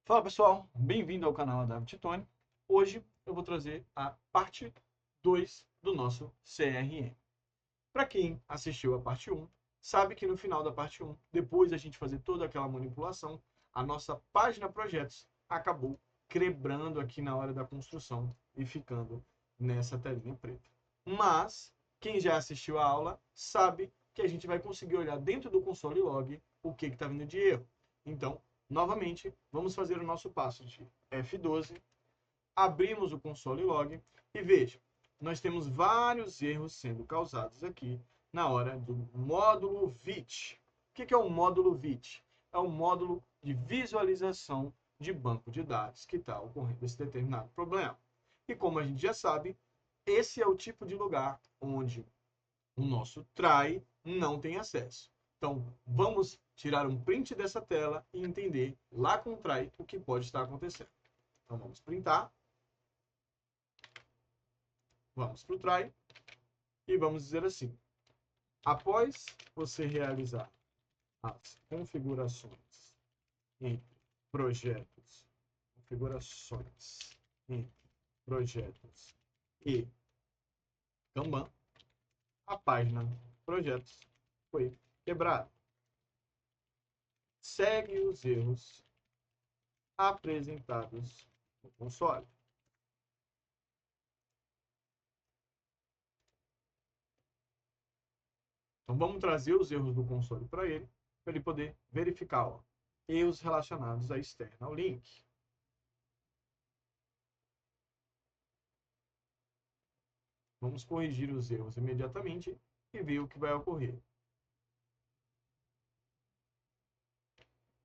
Fala pessoal, bem-vindo ao canal David Titone. Hoje eu vou trazer a parte 2 do nosso CRM. Para quem assistiu a parte 1, sabe que no final da parte 1, depois da gente fazer toda aquela manipulação, a nossa página projetos acabou quebrando aqui na hora da construção e ficando nessa telinha preta. Mas quem já assistiu a aula sabe que a gente vai conseguir olhar dentro do console log o que está vindo de erro. Então, novamente, vamos fazer o nosso passo de F12, abrimos o console log e veja, nós temos vários erros sendo causados aqui na hora do módulo VIT. O que é o módulo VIT? É o módulo de visualização de banco de dados que está ocorrendo esse determinado problema. E como a gente já sabe, esse é o tipo de lugar onde o nosso try não tem acesso. Então, vamos tirar um print dessa tela e entender lá com o try o que pode estar acontecendo. Então, vamos printar. Vamos para o try e vamos dizer assim: após você realizar as configurações entre projetos, e Kanban, a página projetos foi quebrada. Segue os erros apresentados no console. Então vamos trazer os erros do console para ele poder verificar, ó, erros relacionados a external link. Vamos corrigir os erros imediatamente e ver o que vai ocorrer.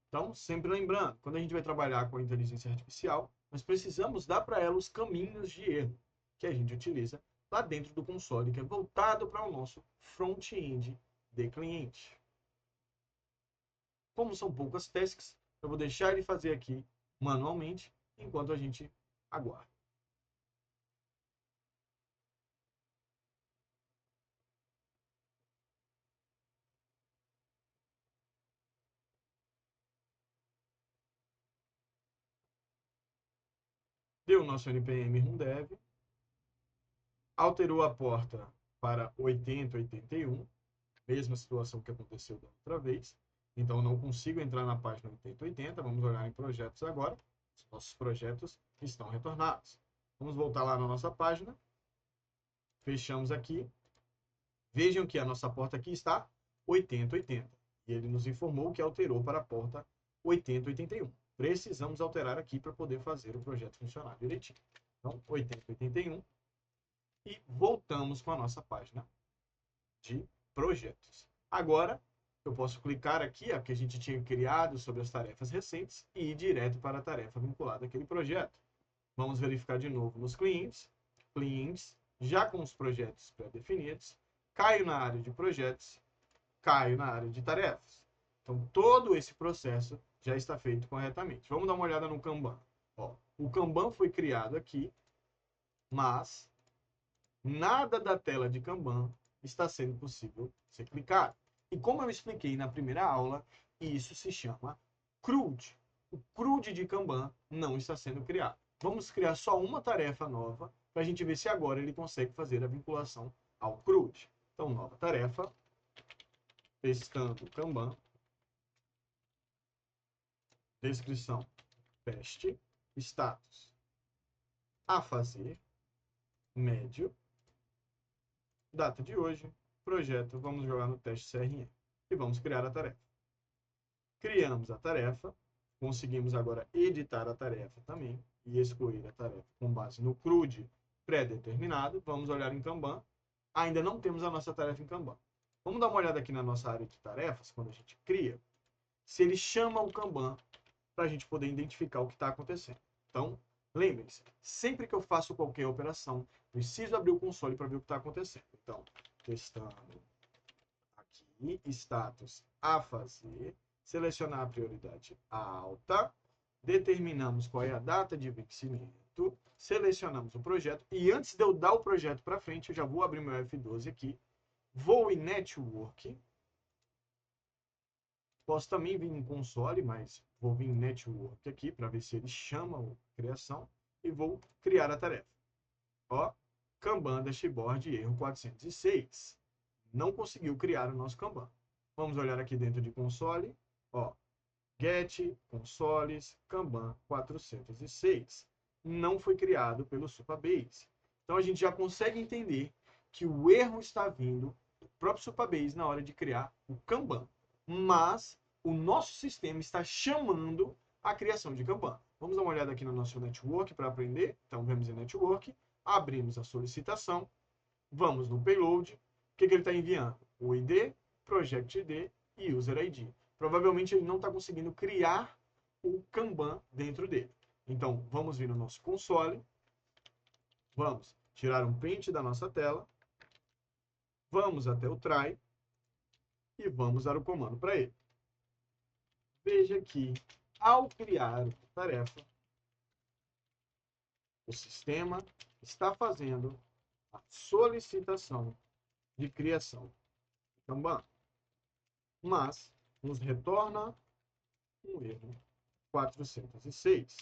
Então, sempre lembrando, quando a gente vai trabalhar com a inteligência artificial, nós precisamos dar para ela os caminhos de erro que a gente utiliza lá dentro do console, que é voltado para o nosso front-end de cliente. Como são poucas tasks, eu vou deixar ele fazer aqui manualmente, enquanto a gente aguarda. Deu o nosso npm rundev, alterou a porta para 8081, mesma situação que aconteceu da outra vez. Então, não consigo entrar na página 8080. Vamos olhar em projetos agora. Os nossos projetos estão retornados. Vamos voltar lá na nossa página. Fechamos aqui. Vejam que a nossa porta aqui está 8080. E ele nos informou que alterou para a porta 8081. Precisamos alterar aqui para poder fazer o projeto funcionar direitinho. Então, 8081. E voltamos com a nossa página de projetos. Agora, eu posso clicar aqui, ó, que a gente tinha criado sobre as tarefas recentes e ir direto para a tarefa vinculada àquele projeto. Vamos verificar de novo nos clientes, já com os projetos pré-definidos, caio na área de projetos, caio na área de tarefas. Então, todo esse processo já está feito corretamente. Vamos dar uma olhada no Kanban. Ó, o Kanban foi criado aqui, mas nada da tela de Kanban está sendo possível ser clicado. E como eu expliquei na primeira aula, isso se chama CRUD. O CRUD de Kanban não está sendo criado. Vamos criar só uma tarefa nova para a gente ver se agora ele consegue fazer a vinculação ao CRUD. Então, nova tarefa, testando Kanban, descrição, teste, status, a fazer, médio, data de hoje, projeto, vamos jogar no teste CRM e vamos criar a tarefa. Criamos a tarefa, conseguimos agora editar a tarefa também e excluir a tarefa com base no CRUD pré-determinado. Vamos olhar em Kanban. Ainda não temos a nossa tarefa em Kanban. Vamos dar uma olhada aqui na nossa área de tarefas, quando a gente cria, se ele chama o Kanban para a gente poder identificar o que está acontecendo. Então, lembrem-se, sempre que eu faço qualquer operação, preciso abrir o console para ver o que está acontecendo. Então, testando aqui, status a fazer, selecionar a prioridade alta, determinamos qual é a data de vencimento, selecionamos o projeto, e antes de eu dar o projeto para frente, eu já vou abrir meu F12 aqui, vou em Network, Posso também vir em console, mas vou vir em network aqui para ver se ele chama a criação e vou criar a tarefa. Ó, Kanban dashboard erro 406. Não conseguiu criar o nosso Kanban. Vamos olhar aqui dentro de console, ó, get consoles Kanban 406. Não foi criado pelo Supabase. Então a gente já consegue entender que o erro está vindo do próprio Supabase na hora de criar o Kanban. Mas o nosso sistema está chamando a criação de Kanban. Vamos dar uma olhada aqui no nosso network para aprender. Então vamos em network, abrimos a solicitação, vamos no payload. O que ele está enviando? O ID, Project ID e User ID. Provavelmente ele não está conseguindo criar o Kanban dentro dele. Então, vamos vir no nosso console, vamos tirar um print da nossa tela, vamos até o try e vamos dar o comando para ele. Veja que, ao criar a tarefa, o sistema está fazendo a solicitação de criação de Kanban, mas nos retorna um erro 406.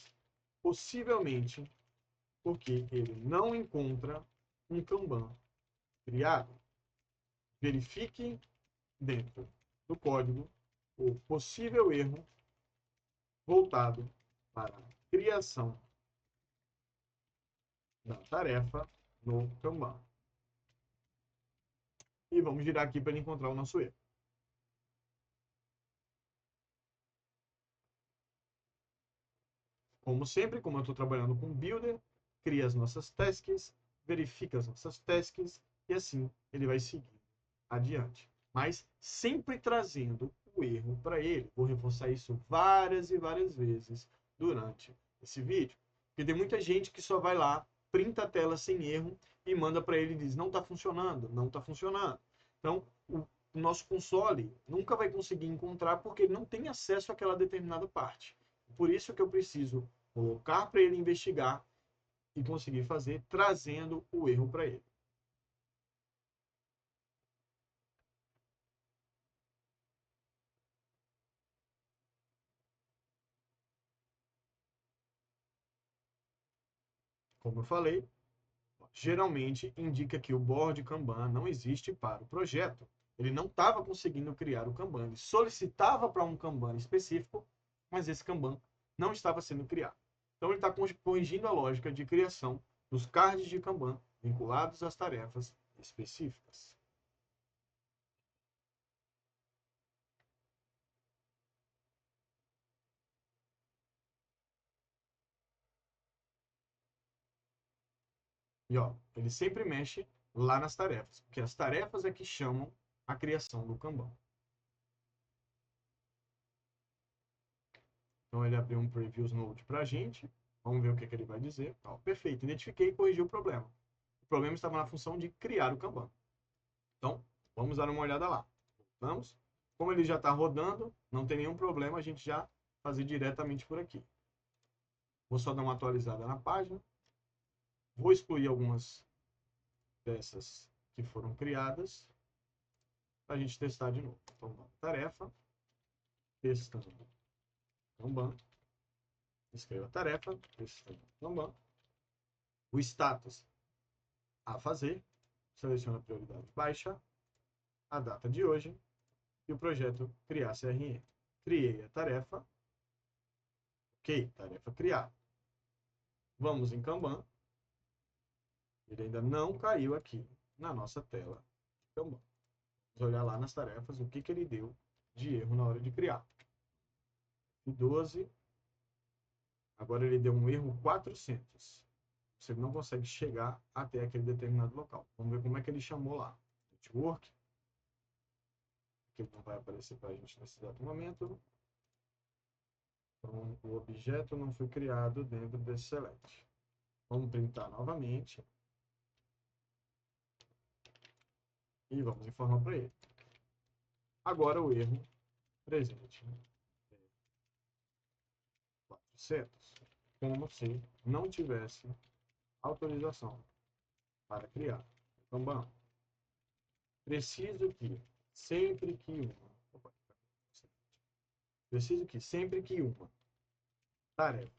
Possivelmente porque ele não encontra um Kanban criado. Verifique dentro do código o possível erro voltado para a criação da tarefa no Kanban. E vamos girar aqui para ele encontrar o nosso erro. Como sempre, como eu estou trabalhando com Builder, cria as nossas tasks, verifica as nossas tasks e assim ele vai seguir adiante. Mas sempre trazendo o erro para ele. Vou reforçar isso várias e várias vezes durante esse vídeo. Porque tem muita gente que só vai lá, printa a tela sem erro e manda para ele e diz, não está funcionando, não está funcionando. Então, o nosso console nunca vai conseguir encontrar porque ele não tem acesso àquela determinada parte. Por isso que eu preciso colocar para ele investigar e conseguir fazer, trazendo o erro para ele. Como eu falei, geralmente indica que o board Kanban não existe para o projeto. Ele não estava conseguindo criar o Kanban. Ele solicitava para um Kanban específico, mas esse Kanban não estava sendo criado. Então ele está corrigindo a lógica de criação dos cards de Kanban vinculados às tarefas específicas. E ó, ele sempre mexe lá nas tarefas, porque as tarefas é que chamam a criação do Kanban. Então ele abriu um Previews Node para a gente. Vamos ver o que, que ele vai dizer. Ó, perfeito, identifiquei e corrigi o problema. O problema estava na função de criar o Kanban. Então, vamos dar uma olhada lá. Vamos. Como ele já está rodando, não tem nenhum problema a gente já fazer diretamente por aqui. Vou só dar uma atualizada na página. Vou excluir algumas dessas que foram criadas para a gente testar de novo. Então, tarefa, testando Kanban. Escreva a tarefa, testando Kanban. O status a fazer. Seleciona a prioridade baixa, a data de hoje e o projeto criar CRM. Criei a tarefa. Ok, tarefa criada. Vamos em Kanban. Ele ainda não caiu aqui na nossa tela Kanban. Vamos olhar lá nas tarefas o que, que ele deu de erro na hora de criar. E 12. Agora ele deu um erro 400. Você não consegue chegar até aquele determinado local. Vamos ver como é que ele chamou lá. Network. Que não vai aparecer para a gente nesse exato momento. Então, o objeto não foi criado dentro desse select. Vamos printar novamente. E vamos informar para ele. Agora o erro presente. 400. Como se não tivesse autorização para criar Kanban. Preciso que, sempre que Preciso que sempre que uma tarefa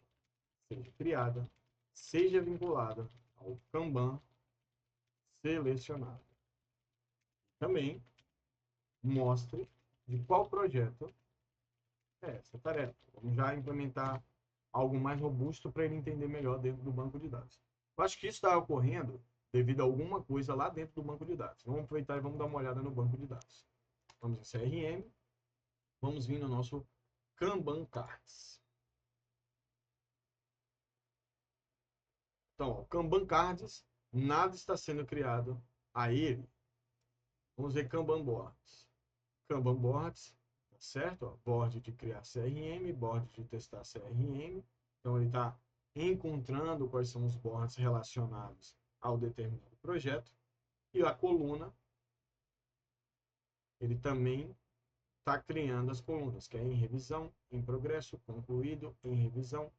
seja criada, seja vinculada ao Kanban selecionado. Também mostre de qual projeto é essa tarefa. Vamos já implementar algo mais robusto para ele entender melhor dentro do banco de dados. Eu acho que isso está ocorrendo devido a alguma coisa lá dentro do banco de dados. Vamos aproveitar e vamos dar uma olhada no banco de dados. Vamos em CRM, vamos vir no nosso Kanban Cards. Então, o Kanban Cards, nada está sendo criado a ele. Vamos ver Kanban Boards. Kanban Boards, certo? Ó, board de criar CRM, board de testar CRM. Então, ele está encontrando quais são os boards relacionados ao determinado projeto. E a coluna, ele também está criando as colunas, que é em revisão, em progresso, concluído, em revisão,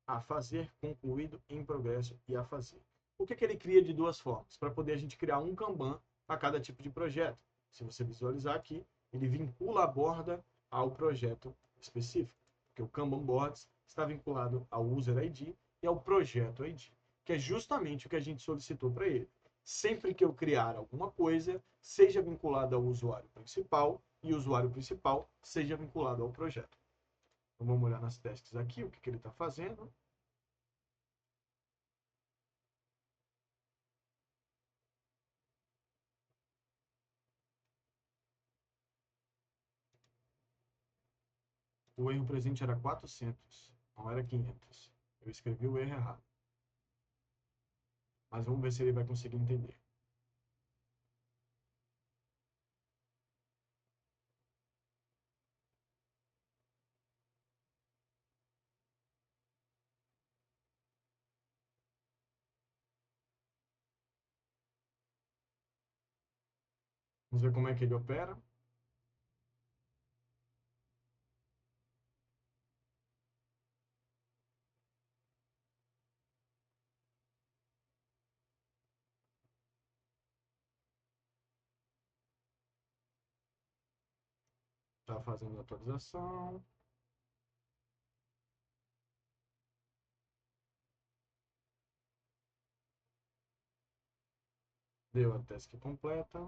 a fazer, concluído, em progresso e a fazer. Por que ele cria de duas formas? Para poder a gente criar um Kanban a cada tipo de projeto. Se você visualizar aqui, ele vincula a borda ao projeto específico, porque o Kanban Boards está vinculado ao User ID e ao Projeto ID, que é justamente o que a gente solicitou para ele. Sempre que eu criar alguma coisa, seja vinculado ao usuário principal e o usuário principal seja vinculado ao projeto. Então, vamos olhar nas tasks aqui, o que ele está fazendo. O erro presente era 400, não era 500. Eu escrevi o erro errado. Mas vamos ver se ele vai conseguir entender. Vamos ver como é que ele opera. Está fazendo a atualização. Deu a task completa.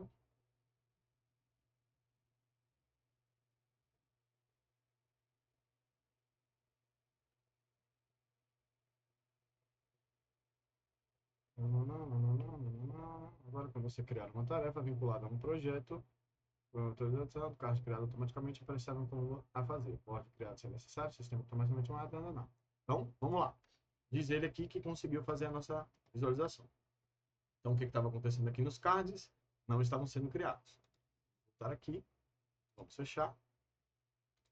Agora, quando você criar uma tarefa vinculada a um projeto, o carro criado automaticamente aparecerá como a fazer. Pode criar se é necessário, sistema automaticamente não. Então, vamos lá. Diz ele aqui que conseguiu fazer a nossa visualização. Então, o que estava acontecendo aqui nos cards? Não estavam sendo criados. Vou voltar aqui. Vamos fechar.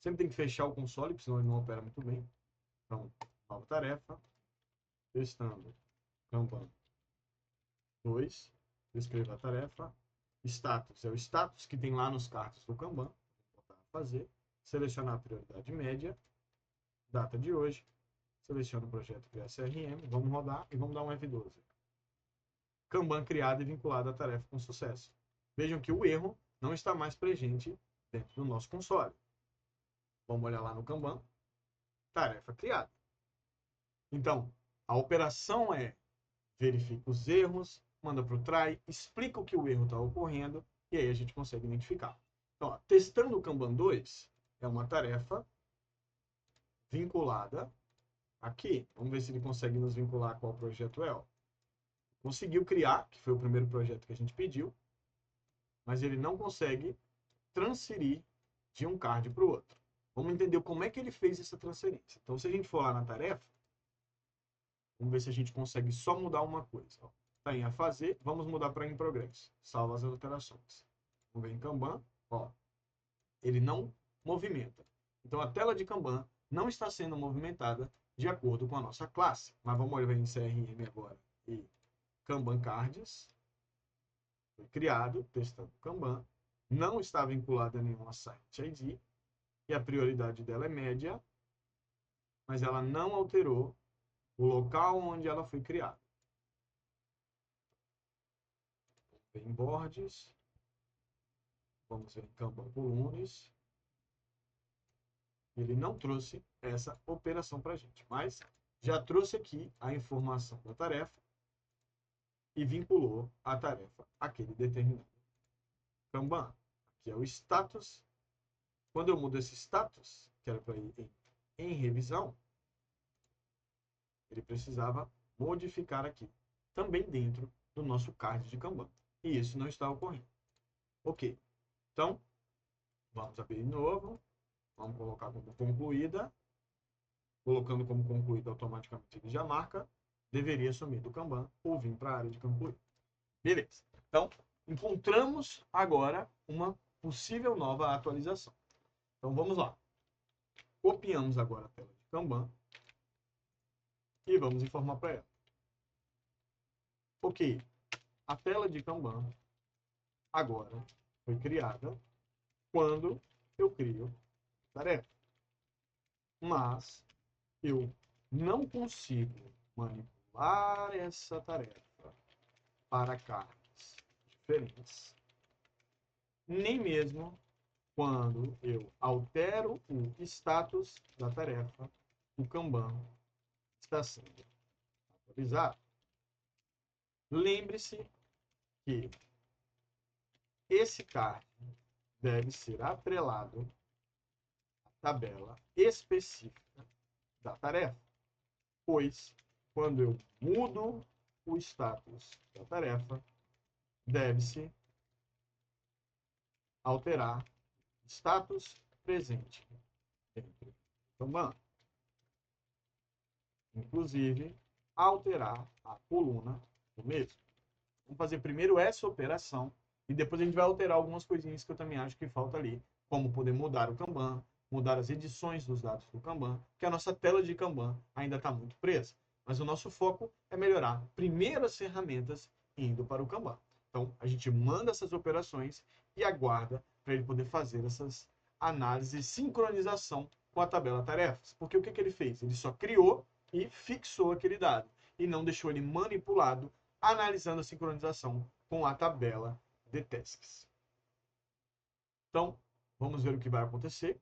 Sempre tem que fechar o console, porque senão ele não opera muito bem. Então, nova tarefa. Testando. Kanban 2. Escreva a tarefa. Status é o status que tem lá nos cards do Kanban. Vou botar fazer. Selecionar a prioridade média. Data de hoje. Seleciona o projeto criar CRM. Vamos rodar e vamos dar um F12. Kanban criado e vinculado à tarefa com sucesso. Vejam que o erro não está mais presente dentro do nosso console. Vamos olhar lá no Kanban. Tarefa criada. Então, a operação é verifica os erros, manda para o try, explica o que o erro está ocorrendo e aí a gente consegue identificar. Então, ó, testando o Kanban 2 é uma tarefa vinculada aqui. Vamos ver se ele consegue nos vincular a qual projeto é. Ó. Conseguiu criar, que foi o primeiro projeto que a gente pediu, mas ele não consegue transferir de um card para o outro. Vamos entender como é que ele fez essa transferência. Então, se a gente for lá na tarefa, vamos ver se a gente consegue só mudar uma coisa. Está em a fazer, vamos mudar para em progresso. Salva as alterações. Vamos ver em Kanban, ó, ele não movimenta. Então, a tela de Kanban não está sendo movimentada de acordo com a nossa classe. Mas vamos olhar em CRM agora e Kanban Cards. Foi criado, testando Kanban. Não está vinculado a nenhuma Site ID. E a prioridade dela é média, mas ela não alterou o local onde ela foi criada. Em boards, vamos ver em Kanban colunas Ele não trouxe essa operação para a gente, mas já trouxe aqui a informação da tarefa e vinculou a tarefa àquele determinado Kanban. Aqui é o status. Quando eu mudo esse status, que era para ir em revisão, ele precisava modificar aqui, também dentro do nosso card de Kanban. E isso não está ocorrendo. Ok. Então, vamos abrir de novo. Vamos colocar como concluída. Colocando como concluída, automaticamente ele já marca. Deveria sumir do Kanban ou vir para a área de concluir. Beleza. Então, encontramos agora uma possível nova atualização. Então, vamos lá. Copiamos agora a tela de Kanban e vamos informar para ela. Ok, a tela de Kanban agora foi criada quando eu crio tarefa. Mas eu não consigo manipular essa tarefa para cargas diferentes, nem mesmo quando eu altero o status da tarefa, o Kanban está sendo atualizado. Lembre-se que esse card deve ser atrelado à tabela específica da tarefa, pois quando eu mudo o status da tarefa, deve-se alterar status presente dentro do Kanban. Inclusive, alterar a coluna do mesmo. Vamos fazer primeiro essa operação e depois a gente vai alterar algumas coisinhas que eu também acho que falta ali, como poder mudar o Kanban, mudar as edições dos dados do Kanban, que a nossa tela de Kanban ainda está muito presa. Mas o nosso foco é melhorar primeiro as ferramentas indo para o Kanban. Então, a gente manda essas operações e aguarda para ele poder fazer essas análises e sincronização com a tabela tarefas. Porque o que ele fez? Ele só criou e fixou aquele dado e não deixou ele manipulado, analisando a sincronização com a tabela de tasks. Então, vamos ver o que vai acontecer.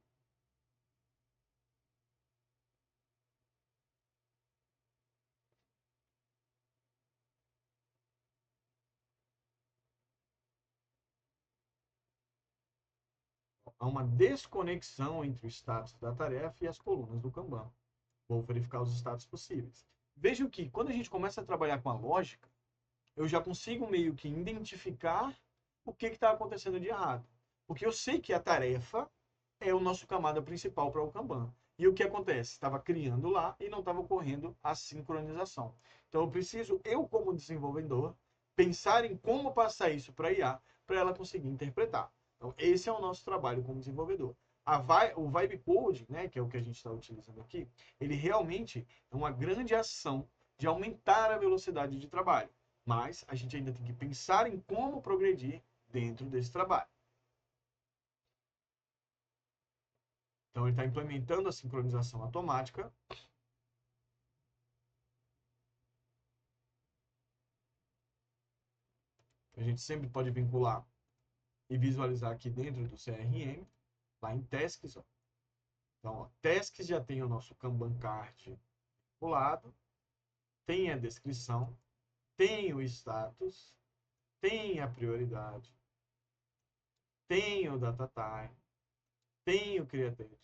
Há uma desconexão entre o status da tarefa e as colunas do Kanban. Vou verificar os status possíveis. Vejam que, quando a gente começa a trabalhar com a lógica, eu já consigo meio que identificar o que está acontecendo de errado. Porque eu sei que a tarefa é o nosso camada principal para o Kanban. E o que acontece? Estava criando lá e não estava ocorrendo a sincronização. Então eu preciso, eu como desenvolvedor, pensar em como passar isso para a IA, para ela conseguir interpretar. Então esse é o nosso trabalho como desenvolvedor. O Vibe Code, né, que é o que a gente está utilizando aqui, ele realmente é uma grande ação de aumentar a velocidade de trabalho. Mas a gente ainda tem que pensar em como progredir dentro desse trabalho. Então, ele está implementando a sincronização automática. A gente sempre pode vincular e visualizar aqui dentro do CRM, lá em Tasks. Ó. Então, ó, Tasks já tem o nosso Kanban card vinculado, tem a descrição, tem o status, tem a prioridade, tem o data time, tem o creative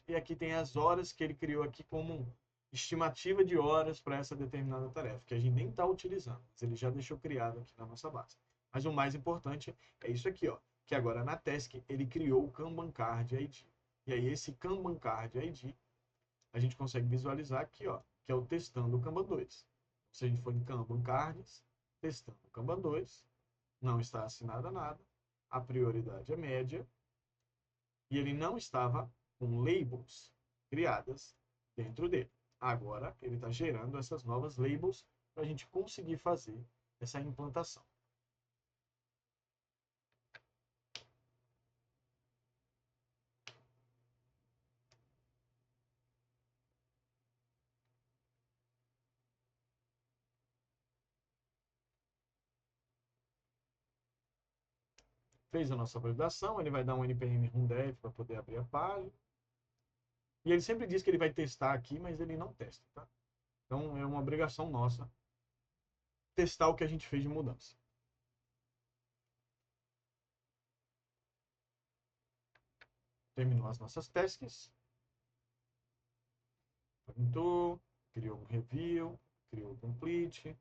e aqui tem as horas que ele criou aqui como estimativa de horas para essa determinada tarefa, que a gente nem está utilizando, mas ele já deixou criado aqui na nossa base. Mas o mais importante é isso aqui, ó, que agora na task ele criou o Kanban Card ID. E aí esse Kanban Card ID a gente consegue visualizar aqui, ó, que é o testando o Kanban 2. Se a gente for em Kanban Cards, testando o Kanban 2, não está assinado a nada, a prioridade é média, e ele não estava com labels criadas dentro dele. Agora ele está gerando essas novas labels para a gente conseguir fazer essa implantação. Fez a nossa validação, ele vai dar um npm rundev para poder abrir a página. E ele sempre diz que ele vai testar aqui, mas ele não testa, tá? Então é uma obrigação nossa testar o que a gente fez de mudança. Terminou as nossas tasks. Printou, criou um review, criou o complete,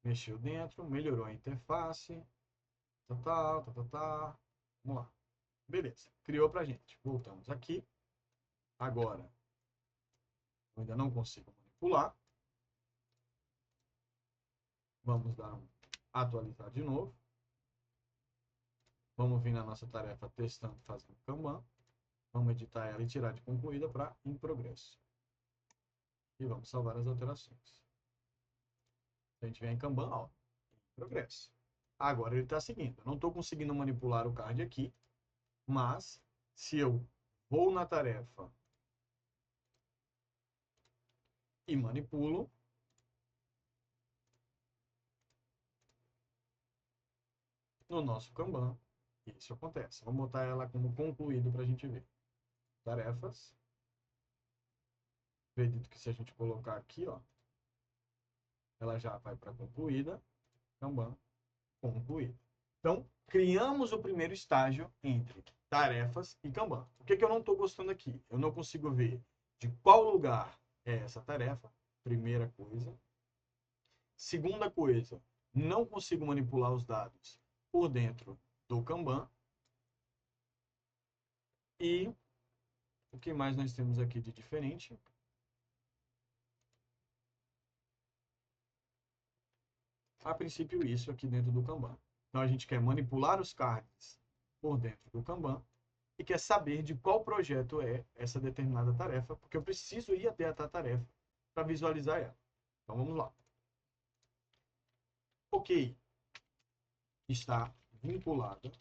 mexeu dentro, melhorou a interface, tá. Vamos lá. Beleza, criou pra gente. Voltamos aqui. Agora, eu ainda não consigo manipular. Vamos dar um atualizar de novo. Vamos vir na nossa tarefa testando, fazendo Kanban. Vamos editar ela e tirar de concluída para em progresso. E vamos salvar as alterações. Se a gente vier em Kanban, ó, em progresso. Agora ele está seguindo. Eu não estou conseguindo manipular o card aqui, mas se eu vou na tarefa e manipulo, no nosso Kanban, isso acontece. Vamos botar ela como concluído para a gente ver. Tarefas. Acredito que se a gente colocar aqui, ó, ela já vai para concluída. Kanban, concluída. Então, criamos o primeiro estágio entre tarefas e Kanban. O que eu não estou gostando aqui? Eu não consigo ver de qual lugar é essa tarefa, primeira coisa. Segunda coisa, não consigo manipular os dados por dentro do Kanban. E o que mais nós temos aqui de diferente? A princípio, isso aqui dentro do Kanban. Então, a gente quer manipular os cards por dentro do Kanban e quer saber de qual projeto é essa determinada tarefa, porque eu preciso ir até a tarefa para visualizar ela. Então, vamos lá. Ok. Está vinculada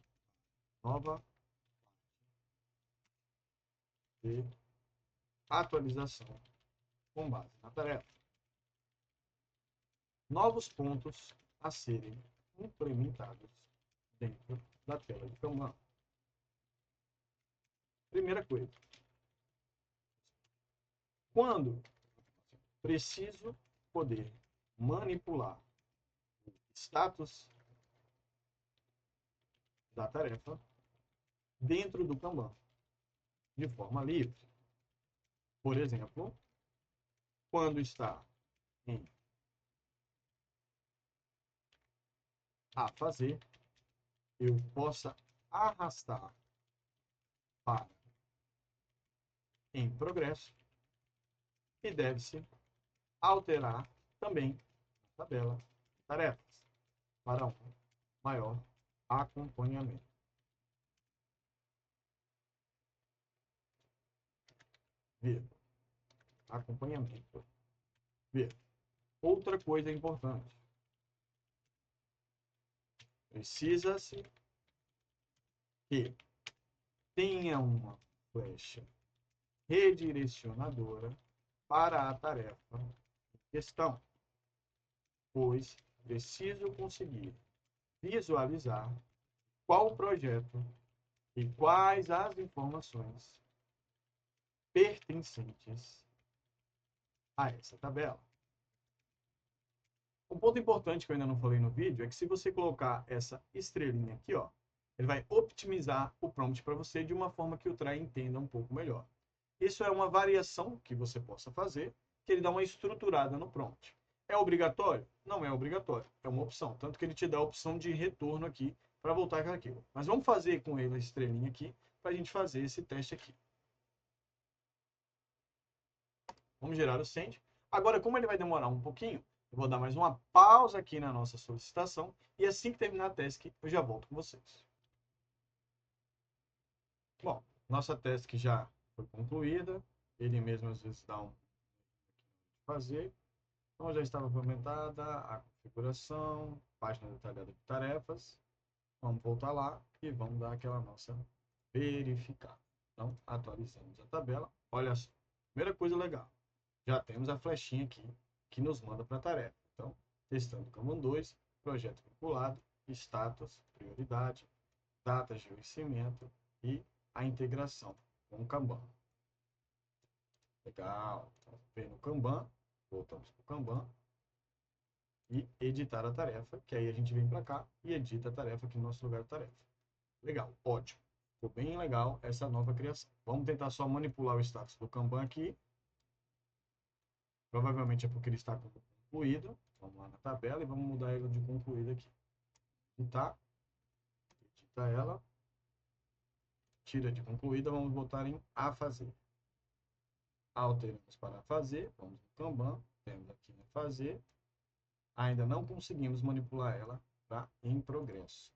nova de atualização com base na tarefa. Novos pontos a serem implementados dentro da tela de Kanban. Primeira coisa. Quando preciso poder manipular o status da tarefa dentro do Kanban, de forma livre. Por exemplo, quando está em a fazer, eu possa arrastar para em progresso e deve-se alterar também a tabela de tarefas para um maior acompanhamento. Ver. Acompanhamento. Ver. Outra coisa importante. Precisa-se que tenha uma flecha redirecionadora para a tarefa em questão, pois preciso conseguir visualizar qual projeto e quais as informações pertencentes a essa tabela. Um ponto importante que eu ainda não falei no vídeo é que se você colocar essa estrelinha aqui, ó, ele vai optimizar o prompt para você de uma forma que o Try entenda um pouco melhor. Isso é uma variação que você possa fazer, que ele dá uma estruturada no prompt. É obrigatório? Não é obrigatório, é uma opção. Tanto que ele te dá a opção de retorno aqui para voltar com aquilo. Mas vamos fazer com ele a estrelinha aqui, para a gente fazer esse teste aqui. Vamos gerar o send. Agora, como ele vai demorar um pouquinho, eu vou dar mais uma pausa aqui na nossa solicitação e assim que terminar a task, eu já volto com vocês. Bom, nossa task já foi concluída. Ele mesmo às vezes dá um fazer. Então já estava implementada a configuração, página detalhada de tarefas. Vamos voltar lá e vamos dar aquela nossa verificar. Então, atualizamos a tabela. Olha só, primeira coisa legal. Já temos a flechinha aqui que nos manda para a tarefa. Então, testando Kanban 2, projeto vinculado, status, prioridade, datas de vencimento e a integração com o Kanban. Legal. Então, vem no Kanban, voltamos para o Kanban e editar a tarefa, que aí a gente vem para cá e edita a tarefa aqui no nosso lugar de tarefa. Legal, ótimo. Ficou bem legal essa nova criação. Vamos tentar só manipular o status do Kanban aqui. Provavelmente é porque ele está concluído. Vamos lá na tabela e vamos mudar ele de concluído aqui. Editar. Edita ela. Tira de concluída, vamos botar em a fazer. Alteramos para fazer. Vamos no Kanban. Temos aqui no fazer. Ainda não conseguimos manipular ela para em progresso.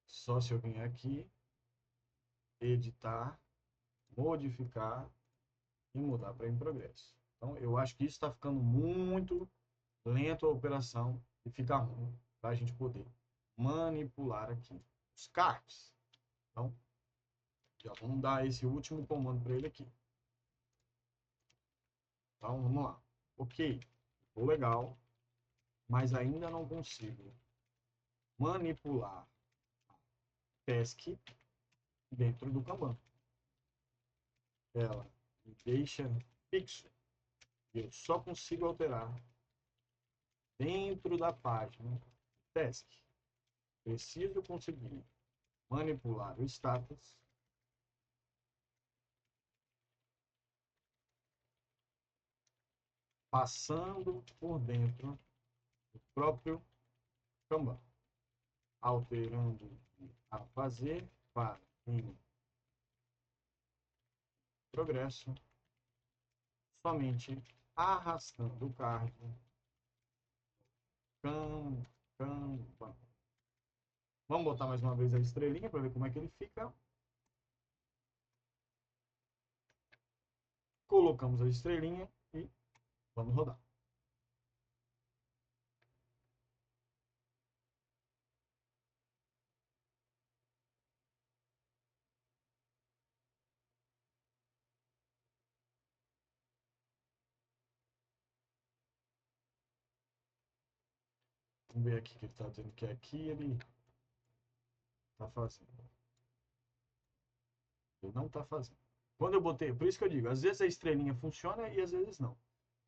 Só se eu vir aqui, editar, modificar e mudar para em progresso. Então, eu acho que isso está ficando muito lento a operação e fica ruim para a gente poder manipular aqui os cards. Então, já vamos dar esse último comando para ele aqui. Então, vamos lá. Ok, ficou legal, mas ainda não consigo manipular task dentro do Kanban. Ela me deixa fixo. E eu só consigo alterar dentro da página task. Preciso conseguir manipular o status passando por dentro do próprio Kanban, alterando a fazer para em progresso, somente arrastando o card Kanban. Vamos botar mais uma vez a estrelinha para ver como é que ele fica. Colocamos a estrelinha e vamos rodar. Vamos ver aqui que ele está dizendo que aqui ele está fazendo. Ele não está fazendo. Quando eu botei, por isso que eu digo, às vezes a estrelinha funciona e às vezes não.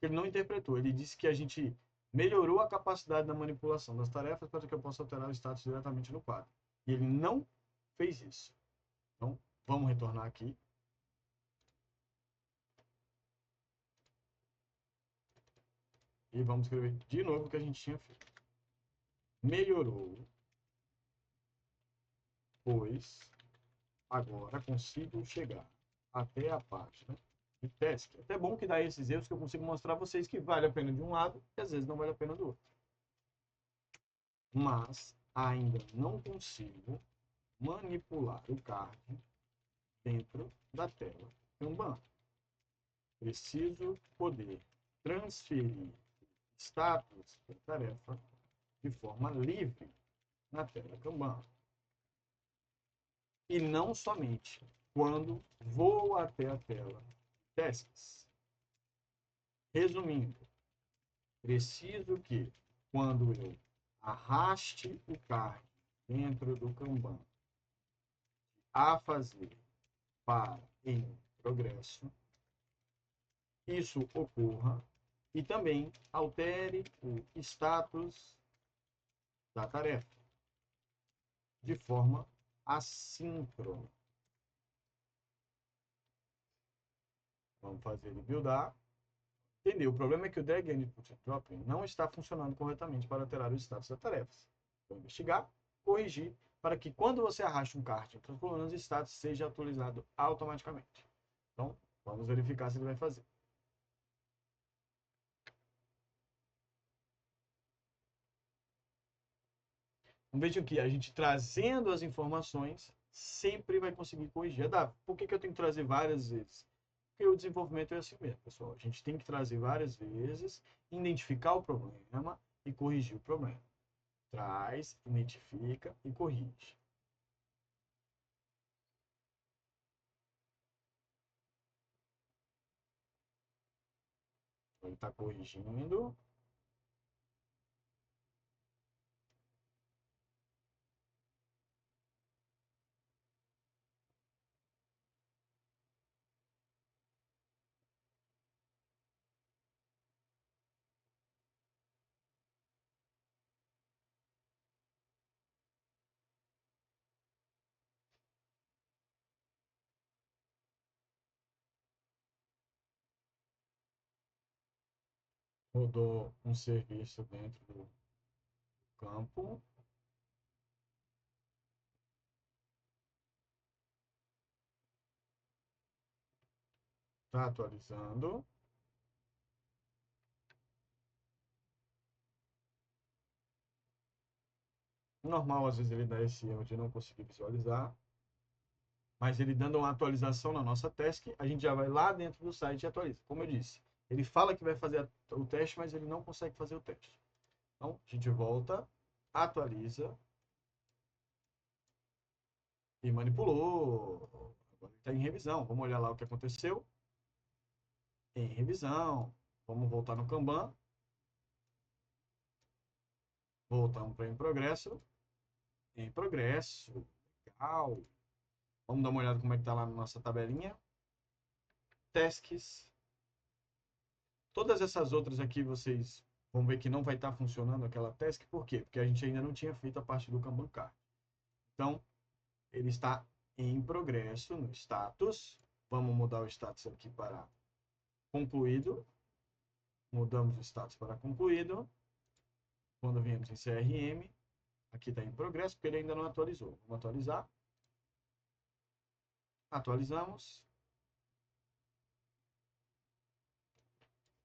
Ele não interpretou, ele disse que a gente melhorou a capacidade da manipulação das tarefas para que eu possa alterar o status diretamente no quadro. E ele não fez isso. Então, vamos retornar aqui. E vamos escrever de novo o que a gente tinha feito. Melhorou, pois agora consigo chegar até a página de teste. É até bom que dá esses erros que eu consigo mostrar a vocês que vale a pena de um lado e às vezes não vale a pena do outro. Mas ainda não consigo manipular o card dentro da tela Kanban. Preciso poder transferir status da tarefa de forma livre na tela Kanban. E não somente quando vou até a tela Tasks. Resumindo, preciso que quando eu arraste o card dentro do Kanban a fazer para em progresso, isso ocorra e também altere o status da tarefa de forma assíncrona. Vamos fazer ele buildar. Entendeu? O problema é que o drag and put dropping não está funcionando corretamente para alterar o status da tarefa. Vou investigar, corrigir, para que quando você arraste um card entre as colunas, o status seja atualizado automaticamente. Então, vamos verificar se ele vai fazer. Vejam que a gente trazendo as informações sempre vai conseguir corrigir. Por que eu tenho que trazer várias vezes? Porque o desenvolvimento é assim mesmo, pessoal. A gente tem que trazer várias vezes, identificar o problema e corrigir o problema. Traz, identifica e corrige. Ele está corrigindo. Rodou um serviço dentro do campo. Está atualizando. Normal, às vezes ele dá esse erro de não conseguir visualizar. Mas ele dando uma atualização na nossa task, a gente já vai lá dentro do site e atualiza. Como eu disse, ele fala que vai fazer o teste, mas ele não consegue fazer o teste. Então, a gente volta, atualiza e manipulou. Agora está em revisão. Vamos olhar lá o que aconteceu. Em revisão. Vamos voltar no Kanban. Voltamos para em progresso. Em progresso. Legal. Vamos dar uma olhada como é que está lá na nossa tabelinha. Tasks. Todas essas outras aqui vocês vão ver que não vai estar funcionando aquela task. Por quê? Porque a gente ainda não tinha feito a parte do Kanban Card. Então, ele está em progresso no status. Vamos mudar o status aqui para concluído. Mudamos o status para concluído. Quando viemos em CRM, aqui está em progresso, porque ele ainda não atualizou. Vamos atualizar. Atualizamos.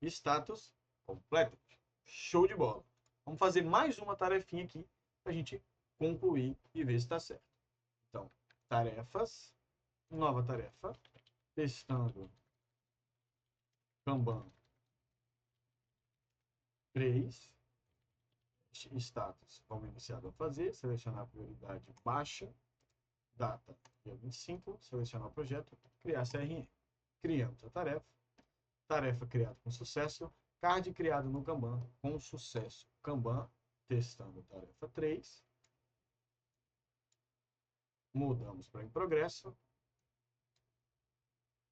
Status completo. Show de bola. Vamos fazer mais uma tarefinha aqui para a gente concluir e ver se está certo. Então, tarefas, nova tarefa, testando Kanban 3, status, vamos iniciar a fazer, selecionar a prioridade baixa, data, dia 25, selecionar o projeto, criar CRM. Criamos a tarefa, tarefa criada com sucesso, card criado no Kanban com sucesso. Kanban, testando tarefa 3, mudamos para em progresso,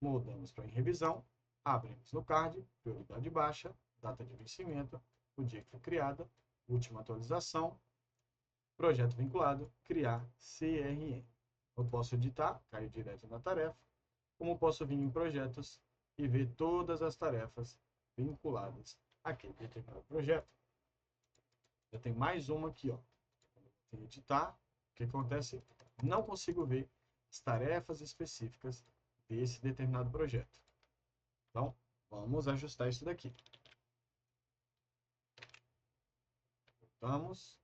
mudamos para em revisão, abrimos no card, prioridade baixa, data de vencimento, o dia que foi criada, última atualização, projeto vinculado, criar CRM. Eu posso editar, cair direto na tarefa, como posso vir em projetos e ver todas as tarefas vinculadas àquele determinado projeto. Eu tenho mais uma aqui, ó. Vou editar, o que acontece? Não consigo ver as tarefas específicas desse determinado projeto. Então, vamos ajustar isso daqui. Voltamos.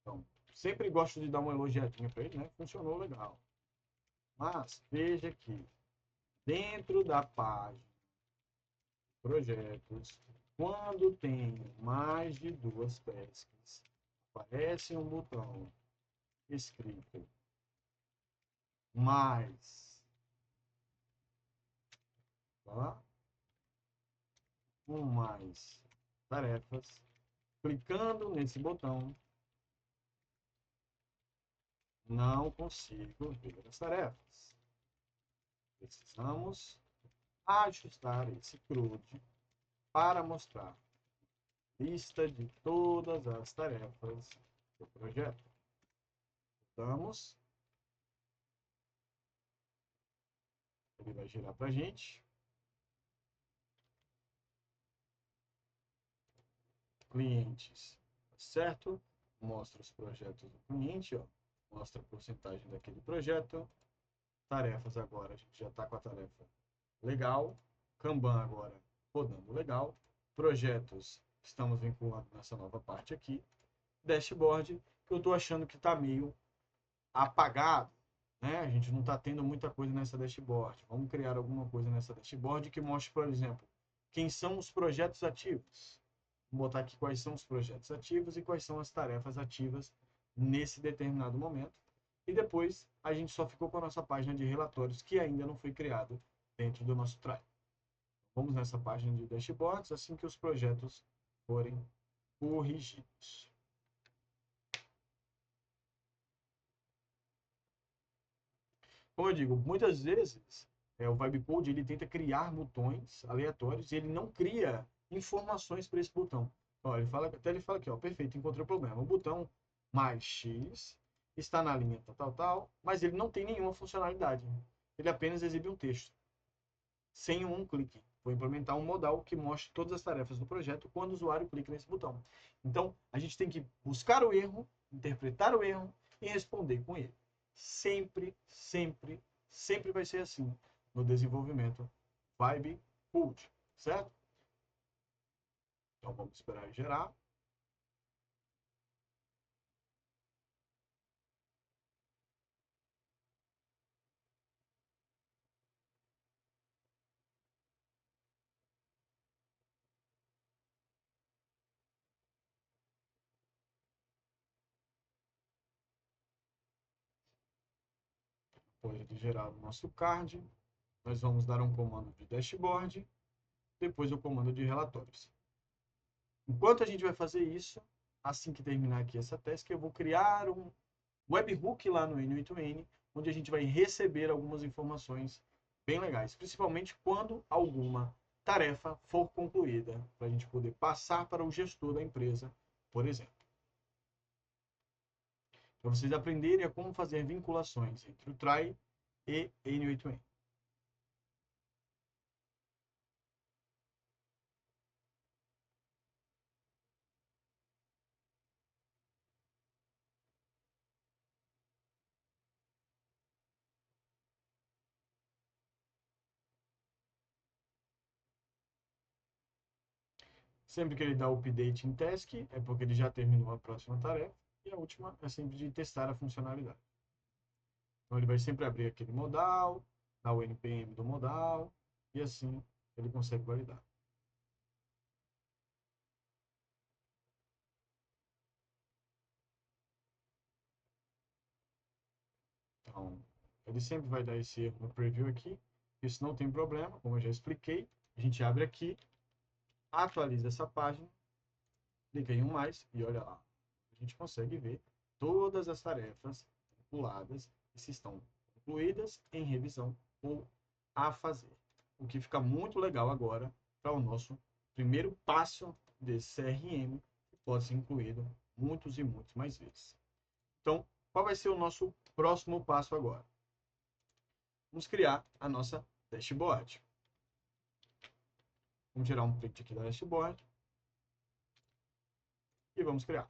Então, sempre gosto de dar uma elogiadinha para ele, né? Funcionou legal. Mas, veja que dentro da página projetos, quando tem mais de 2 tasks, aparece um botão escrito mais, tá? Mais tarefas. Clicando nesse botão, não consigo ver as tarefas. Precisamos ajustar esse CRUD para mostrar lista de todas as tarefas do projeto. Vamos. Ele vai girar para a gente. Clientes, certo? Mostra os projetos do cliente, ó. Mostra a porcentagem daquele projeto. Tarefas agora, a gente já está com a tarefa legal. Kanban agora rodando legal. Projetos, estamos vinculando nessa nova parte aqui. Dashboard, que eu estou achando que está meio apagado, né? A gente não está tendo muita coisa nessa dashboard. Vamos criar alguma coisa nessa dashboard que mostre, por exemplo, quem são os projetos ativos. Vou botar aqui quais são os projetos ativos e quais são as tarefas ativas nesse determinado momento. E depois a gente só ficou com a nossa página de relatórios que ainda não foi criado dentro do nosso Thrive. Vamos nessa página de dashboards assim que os projetos forem corrigidos. Como eu digo, muitas vezes o Vibecode ele tenta criar botões aleatórios e ele não cria informações para esse botão. Ó, até ele fala aqui, ó, perfeito, encontrei o problema. O botão mais X está na linha tal, mas ele não tem nenhuma funcionalidade. Ele apenas exibe um texto, sem um clique. Vou implementar um modal que mostre todas as tarefas do projeto quando o usuário clica nesse botão. Então, a gente tem que buscar o erro, interpretar o erro e responder com ele. Sempre, sempre, sempre vai ser assim no desenvolvimento Vibe Code, certo? Então, vamos esperar ele gerar. Depois de gerar o nosso card, nós vamos dar um comando de dashboard, depois o comando de relatórios. Enquanto a gente vai fazer isso, assim que terminar aqui essa task, eu vou criar um webhook lá no N8N, onde a gente vai receber algumas informações bem legais, principalmente quando alguma tarefa for concluída, para a gente poder passar para o gestor da empresa, por exemplo. Para vocês aprenderem a como fazer vinculações entre o try e N8N. Sempre que ele dá o update em task, é porque ele já terminou a próxima tarefa, e a última é sempre de testar a funcionalidade. Então ele vai sempre abrir aquele modal, dar o NPM do modal, e assim ele consegue validar. Então, ele sempre vai dar esse erro no preview aqui, isso não tem problema, como eu já expliquei. A gente abre aqui, atualiza essa página, clica em um mais e olha lá. A gente consegue ver todas as tarefas vinculadas e se estão concluídas, em revisão ou a fazer. O que fica muito legal agora para o nosso primeiro passo desse CRM, que pode ser incluído muitos e muitos mais vezes. Então, qual vai ser o nosso próximo passo agora? Vamos criar a nossa dashboard. Vamos gerar um print aqui da dashboard e vamos criar.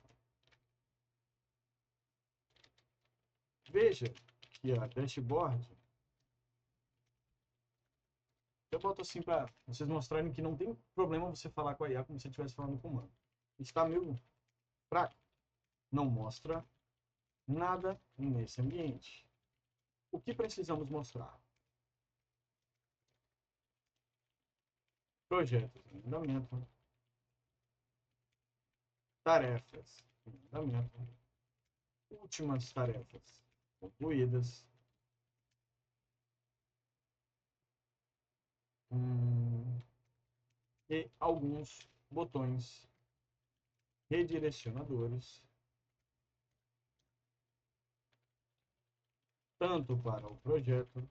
Veja que a dashboard, eu boto assim para vocês mostrarem que não tem problema você falar com a IA como se você estivesse falando com o humano. Está meio fraco. Não mostra nada nesse ambiente. O que precisamos mostrar? Projetos em andamento, tarefas em andamento, últimas tarefas concluídas, e alguns botões redirecionadores, tanto para o projeto,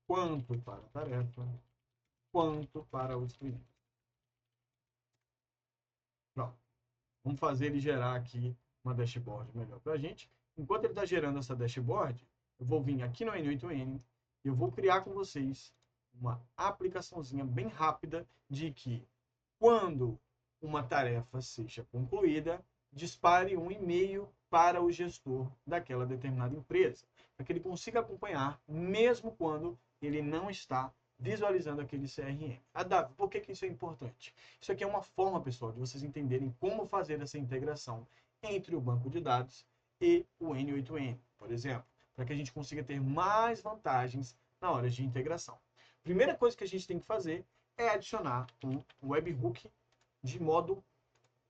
quanto para a tarefa, quanto para os clientes. Pronto. Vamos fazer ele gerar aqui uma dashboard melhor para a gente. Enquanto ele está gerando essa dashboard, eu vou vir aqui no N8N e eu vou criar com vocês uma aplicaçãozinha bem rápida de que quando uma tarefa seja concluída, dispare um e-mail para o gestor daquela determinada empresa, para que ele consiga acompanhar mesmo quando ele não está visualizando aquele CRM. Davi, por que isso é importante? Isso aqui é uma forma, pessoal, de vocês entenderem como fazer essa integração entre o banco de dados e o N8N, por exemplo, para que a gente consiga ter mais vantagens na hora de integração. Primeira coisa que a gente tem que fazer é adicionar um webhook de modo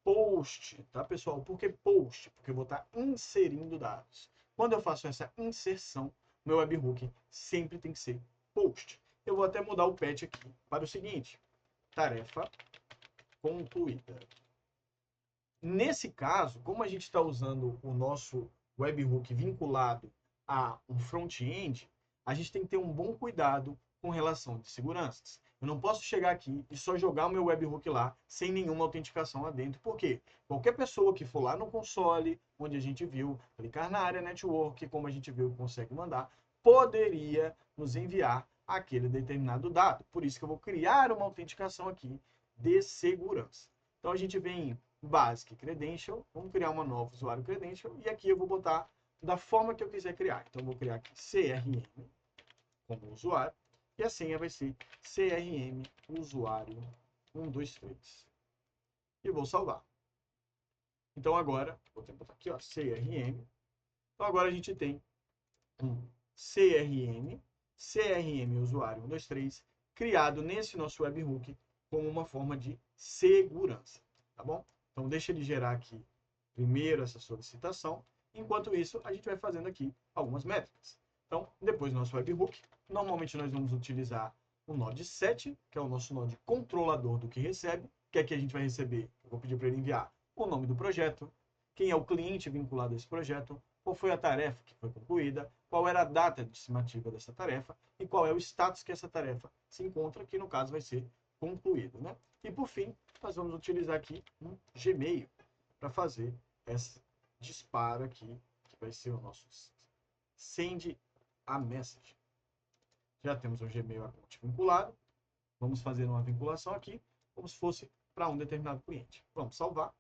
post, tá, pessoal? Por que post? Porque eu vou estar inserindo dados. Quando eu faço essa inserção, meu webhook sempre tem que ser post. Eu vou até mudar o patch aqui para o seguinte: tarefa concluída. Nesse caso, como a gente está usando o nosso webhook vinculado a um front-end, a gente tem que ter um bom cuidado com relação de seguranças. Eu não posso chegar aqui e só jogar o meu webhook lá sem nenhuma autenticação lá dentro. Por quê? Qualquer pessoa que for lá no console, onde a gente viu, clicar na área network, como a gente viu, consegue mandar, poderia nos enviar aquele determinado dado. Por isso que eu vou criar uma autenticação aqui de segurança. Então, a gente vem em Basic Credential, vamos criar uma nova usuário credential, e aqui eu vou botar da forma que eu quiser criar. Então, eu vou criar aqui CRM como usuário, e a senha vai ser CRM usuário 123. E vou salvar. Então, agora, vou botar aqui, ó, CRM. Então, agora a gente tem um CRM usuário 123, criado nesse nosso webhook como uma forma de segurança, tá bom? Então, deixa ele gerar aqui primeiro essa solicitação. Enquanto isso, a gente vai fazendo aqui algumas métricas. Então, depois do nosso webhook, normalmente nós vamos utilizar o Node 7, que é o nosso Node controlador do que recebe, que aqui a gente vai receber, eu vou pedir para ele enviar o nome do projeto, quem é o cliente vinculado a esse projeto, qual foi a tarefa que foi concluída, qual era a data de estimativa dessa tarefa e qual é o status que essa tarefa se encontra, que no caso vai ser concluído, né? E por fim, nós vamos utilizar aqui um Gmail para fazer esse disparo aqui, que vai ser o nosso send a message. Já temos o Gmail account vinculado, vamos fazer uma vinculação aqui, como se fosse para um determinado cliente. Vamos salvar,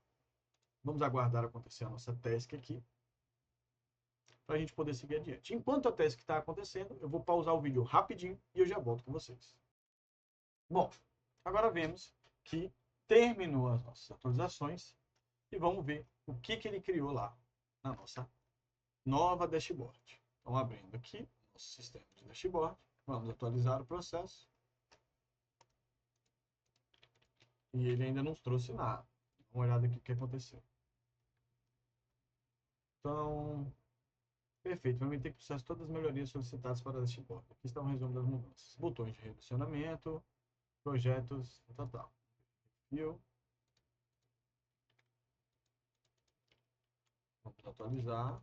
vamos aguardar acontecer a nossa task aqui, para a gente poder seguir adiante. Enquanto a task está acontecendo, eu vou pausar o vídeo rapidinho e eu já volto com vocês. Bom, agora vemos que terminou as nossas atualizações e vamos ver o que ele criou lá na nossa nova dashboard. Então, abrindo aqui nosso sistema de dashboard, vamos atualizar o processo. E ele ainda não trouxe nada. Dá uma olhada aqui o que aconteceu. Então, perfeito, vai meter processo todas as melhorias solicitadas para a dashboard. Aqui está um resumo das mudanças. Botões de redirecionamento, projetos, tal. View. Vamos atualizar.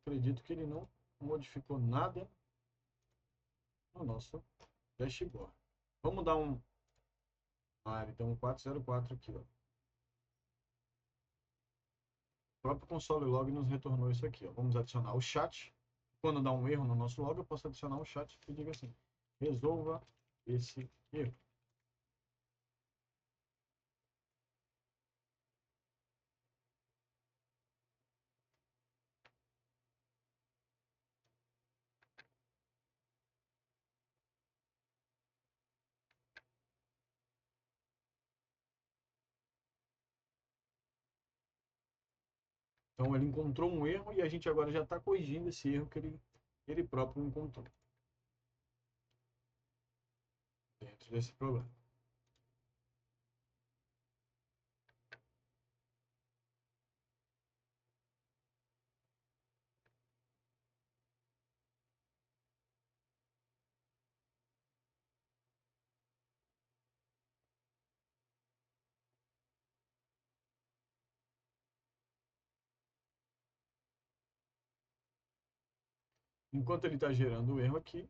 Acredito que ele não modificou nada no nosso dashboard. Vamos dar um área, então um 404 aqui, ó. O próprio console log nos retornou isso aqui, ó. Vamos adicionar o chat. Quando dá um erro no nosso log, eu posso adicionar um chat que diga assim: resolva esse erro. Então ele encontrou um erro e a gente agora já está corrigindo esse erro que ele próprio encontrou dentro desse problema. Enquanto ele está gerando o erro aqui,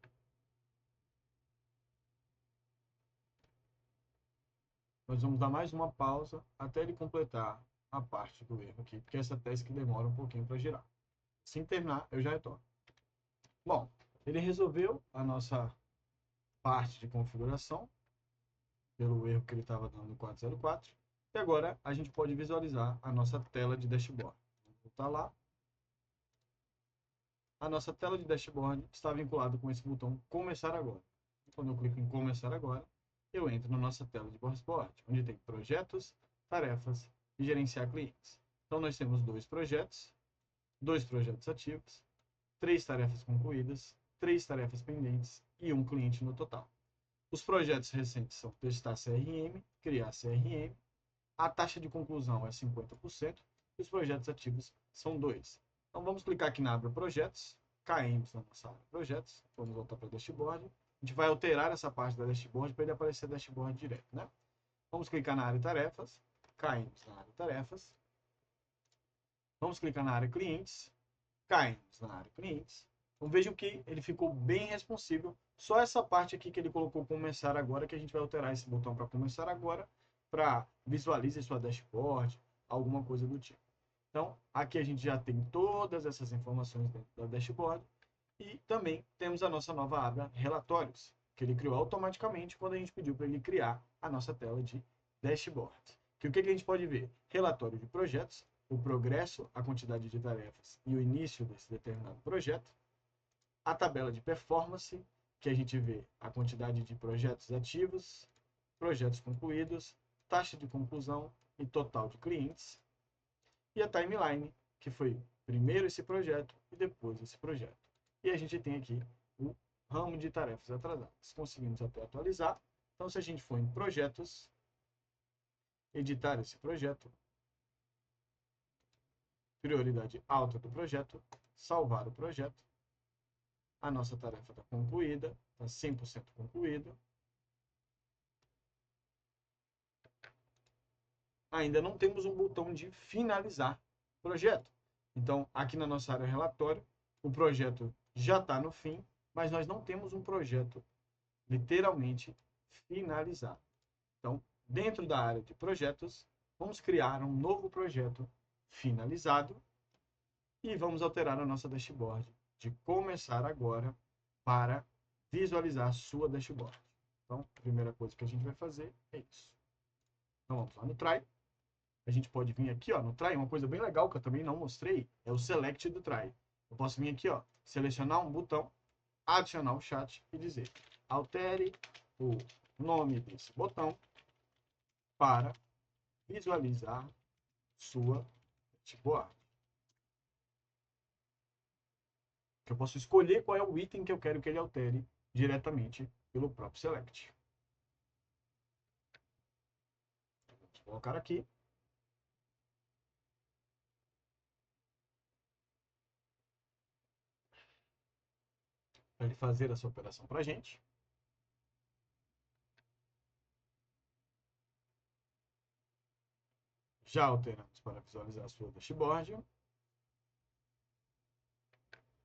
nós vamos dar mais uma pausa até ele completar a parte do erro aqui, porque essa task demora um pouquinho para gerar. Assim terminar, eu já retorno. Bom, ele resolveu a nossa parte de configuração, pelo erro que ele estava dando no 404, e agora a gente pode visualizar a nossa tela de dashboard. Vou voltar lá. A nossa tela de dashboard está vinculada com esse botão Começar Agora. Quando eu clico em Começar Agora, eu entro na nossa tela de dashboard, onde tem projetos, tarefas e gerenciar clientes. Então, nós temos dois projetos ativos, 3 tarefas concluídas, 3 tarefas pendentes e um cliente no total. Os projetos recentes são testar CRM, criar CRM, a taxa de conclusão é 50% e os projetos ativos são 2. Então vamos clicar aqui na aba projetos, caímos na nossa aba projetos, vamos voltar para o dashboard. A gente vai alterar essa parte da dashboard para ele aparecer dashboard direto, né? Vamos clicar na área tarefas, caímos na área tarefas. Vamos clicar na área clientes, caímos na área clientes. Então vejam que ele ficou bem responsivo. Só essa parte aqui que ele colocou começar agora, que a gente vai alterar esse botão para começar agora, para visualize sua dashboard, alguma coisa do tipo. Então, aqui a gente já tem todas essas informações dentro da dashboard e também temos a nossa nova aba relatórios, que ele criou automaticamente quando a gente pediu para ele criar a nossa tela de dashboard. Que o que a gente pode ver? Relatório de projetos, o progresso, a quantidade de tarefas e o início desse determinado projeto, a tabela de performance, que a gente vê a quantidade de projetos ativos, projetos concluídos, taxa de conclusão e total de clientes, e a timeline, que foi primeiro esse projeto e depois esse projeto. E a gente tem aqui o ramo de tarefas atrasadas. Conseguimos até atualizar. Então, se a gente for em projetos, editar esse projeto, prioridade alta do projeto, salvar o projeto, a nossa tarefa está concluída, está 100% concluída. Ainda não temos um botão de finalizar projeto. Então, aqui na nossa área relatório, o projeto já está no fim, mas nós não temos um projeto literalmente finalizado. Então, dentro da área de projetos, vamos criar um novo projeto finalizado e vamos alterar a nossa dashboard de começar agora para visualizar a sua dashboard. Então, a primeira coisa que a gente vai fazer é isso. Então, vamos lá no Try. A gente pode vir aqui, ó, no Try, uma coisa bem legal que eu também não mostrei, é o Select do Try. Eu posso vir aqui, ó, selecionar um botão, adicionar o chat e dizer, altere o nome desse botão para visualizar sua dashboard. Eu posso escolher qual é o item que eu quero que ele altere diretamente pelo próprio Select. Vamos colocar aqui. Para ele fazer essa operação para a gente. Já alteramos para visualizar a sua dashboard.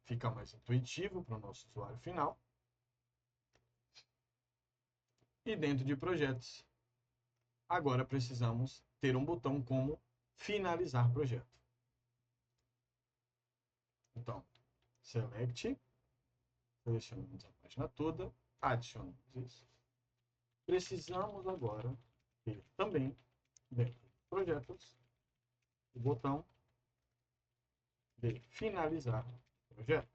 Fica mais intuitivo para o nosso usuário final. E dentro de projetos, agora precisamos ter um botão como finalizar projeto. Então, Select, selecionamos a página toda, adicionamos isso. Precisamos agora ter também, dentro de projetos, o botão de finalizar o projeto,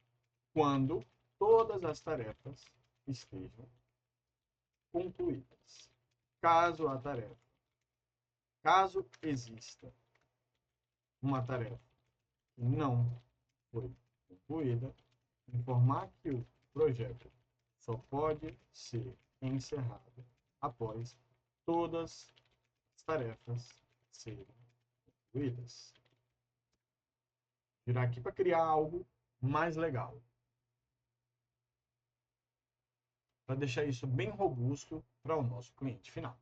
quando todas as tarefas estejam concluídas. Caso exista uma tarefa que não foi concluída, informar que o projeto só pode ser encerrado após todas as tarefas serem concluídas. Virar aqui para criar algo mais legal. Para deixar isso bem robusto para o nosso cliente final.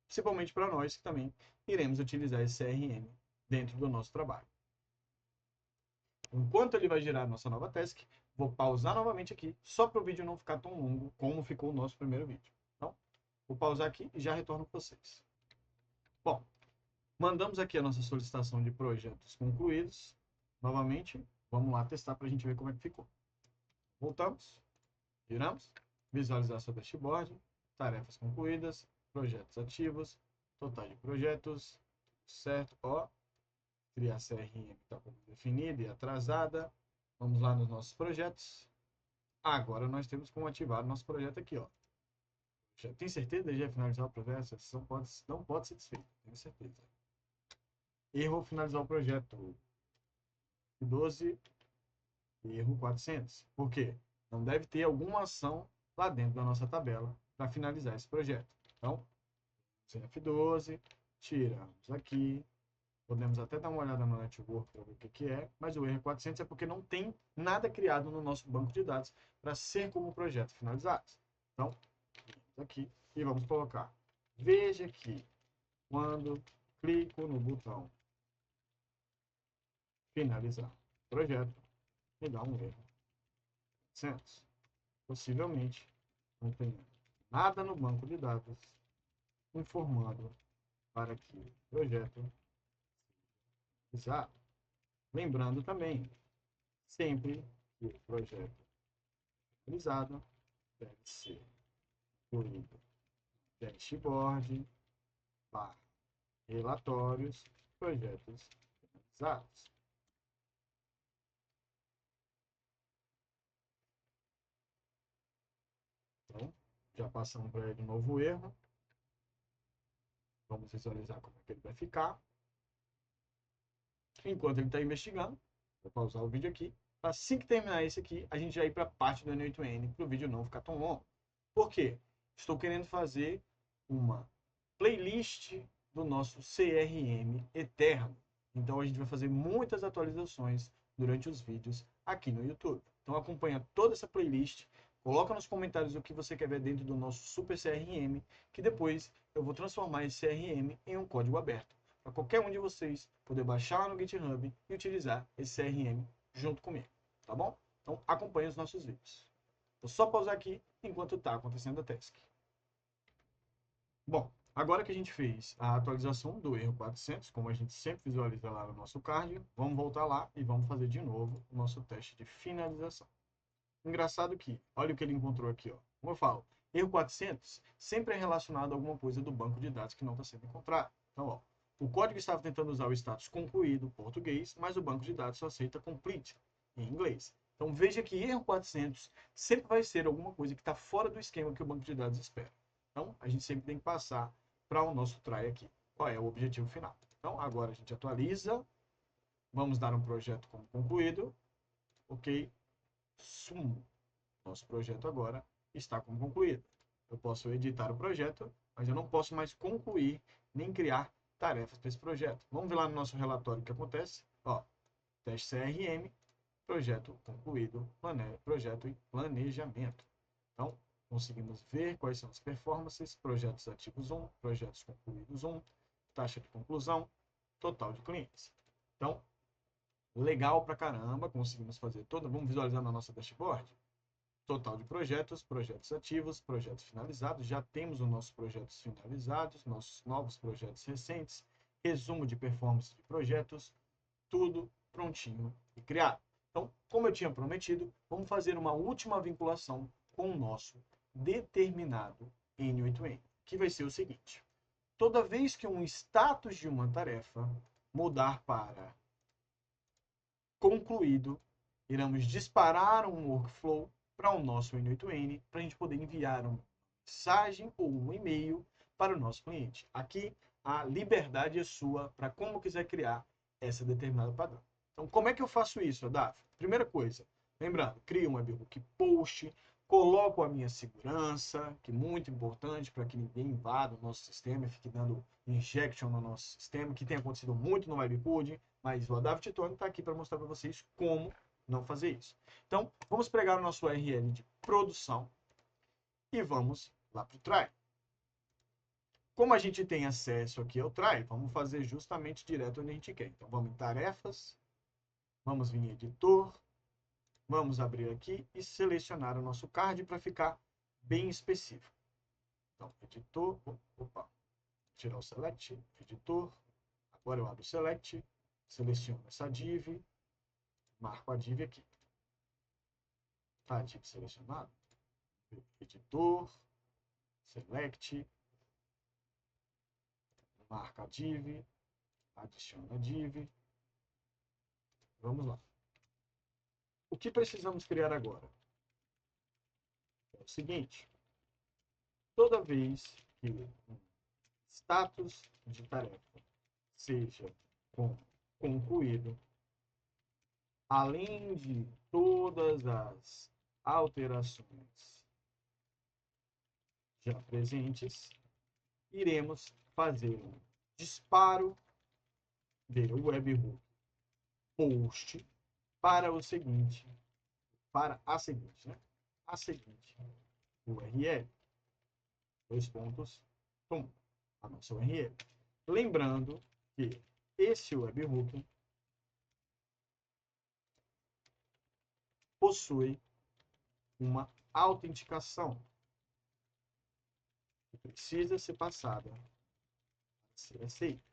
Principalmente para nós que também iremos utilizar esse CRM dentro do nosso trabalho. Enquanto ele vai gerar a nossa nova task, vou pausar novamente aqui, só para o vídeo não ficar tão longo como ficou o nosso primeiro vídeo. Então, vou pausar aqui e já retorno para vocês. Bom, mandamos aqui a nossa solicitação de projetos concluídos. Novamente, vamos lá testar para a gente ver como é que ficou. Voltamos, viramos, visualizar sua dashboard, tarefas concluídas, projetos ativos, total de projetos, certo? Ó, criar CRM está definida e atrasada. Vamos lá nos nossos projetos. Agora nós temos como ativar o nosso projeto aqui, ó. Já tem certeza de já finalizar o projeto? A sessão não pode ser desfeita, tenho certeza. Erro finalizar o projeto. 12, erro 400. Por quê? Não deve ter alguma ação lá dentro da nossa tabela para finalizar esse projeto. Então, F12, tiramos aqui. Podemos até dar uma olhada no network para ver o que é, mas o erro 400 é porque não tem nada criado no nosso banco de dados para ser como projeto finalizado. Então, aqui e vamos colocar. Veja que quando clico no botão finalizar o projeto, me dá um erro 400. Possivelmente não tem nada no banco de dados informando para que o projeto seja. Lembrando também, sempre que o projeto é realizado, deve ser incluído dashboard, barra relatórios, projetos finalizados. Então, já passamos para ele de novo o erro. Vamos visualizar como é que ele vai ficar. Enquanto ele está investigando, vou pausar o vídeo aqui. Assim que terminar esse aqui, a gente vai ir para a parte do N8N, para o vídeo não ficar tão longo. Por quê? Estou querendo fazer uma playlist do nosso CRM eterno. Então a gente vai fazer muitas atualizações durante os vídeos aqui no YouTube. Então acompanha toda essa playlist, coloca nos comentários o que você quer ver dentro do nosso super CRM, que depois eu vou transformar esse CRM em um código aberto, para qualquer um de vocês poder baixar lá no GitHub e utilizar esse CRM junto comigo, tá bom? Então acompanhe os nossos vídeos. Vou só pausar aqui enquanto está acontecendo a task. Bom, agora que a gente fez a atualização do erro 400, como a gente sempre visualiza lá no nosso card, vamos voltar lá e vamos fazer de novo o nosso teste de finalização. Engraçado que, olha o que ele encontrou aqui, ó. Como eu falo, erro 400 sempre é relacionado a alguma coisa do banco de dados que não está sendo encontrado. Então, ó, o código estava tentando usar o status concluído português, mas o banco de dados só aceita complete em inglês. Então, veja que erro 400 sempre vai ser alguma coisa que está fora do esquema que o banco de dados espera. Então, a gente sempre tem que passar para o nosso try aqui. Qual é o objetivo final? Então, agora a gente atualiza. Vamos dar um projeto como concluído. Ok. Sumo. Nosso projeto agora está como concluído. Eu posso editar o projeto, mas eu não posso mais concluir nem criar tarefas para esse projeto. Vamos ver lá no nosso relatório o que acontece. Ó, teste CRM, projeto concluído, projeto em planejamento. Então, conseguimos ver quais são as performances, projetos ativos 1, projetos concluídos 1, taxa de conclusão, total de clientes. Então, legal pra caramba, conseguimos fazer toda, vamos visualizar na nossa dashboard, total de projetos, projetos ativos, projetos finalizados, já temos os nossos projetos finalizados, nossos novos projetos recentes, resumo de performance de projetos, tudo prontinho e criado. Então, como eu tinha prometido, vamos fazer uma última vinculação com o nosso determinado N8N, que vai ser o seguinte: toda vez que um status de uma tarefa mudar para concluído, iremos disparar um workflow para o nosso N8N para a gente poder enviar uma mensagem ou um e-mail para o nosso cliente. Aqui a liberdade é sua para como quiser criar essa determinada padrão. Então, como é que eu faço isso, Adaf? Primeira coisa, lembrando, crio um webhook post, coloco a minha segurança, que é muito importante para que ninguém invada o nosso sistema e fique dando injection no nosso sistema, que tem acontecido muito no Webhood, mas o Adav Titone está aqui para mostrar para vocês como não fazer isso. Então, vamos pegar o nosso URL de produção e vamos lá para o try. Como a gente tem acesso aqui ao try, vamos fazer justamente direto onde a gente quer. Então, vamos em tarefas, vamos vir em editor, vamos abrir aqui e selecionar o nosso card para ficar bem específico. Então, editor, opa, tirar o select, editor, agora eu abro o select, seleciono essa div, marco a div aqui. Tá a div selecionado, editor, select, marca a div, adiciona a div. Vamos lá. O que precisamos criar agora? É o seguinte, toda vez que o status de tarefa seja concluído, além de todas as alterações já presentes, iremos fazer um disparo de webhook post para o seguinte, para a seguinte, né? A seguinte URL, dois pontos, a nossa URL. Lembrando que esse webhook possui uma autenticação que precisa ser passada para ser aceita.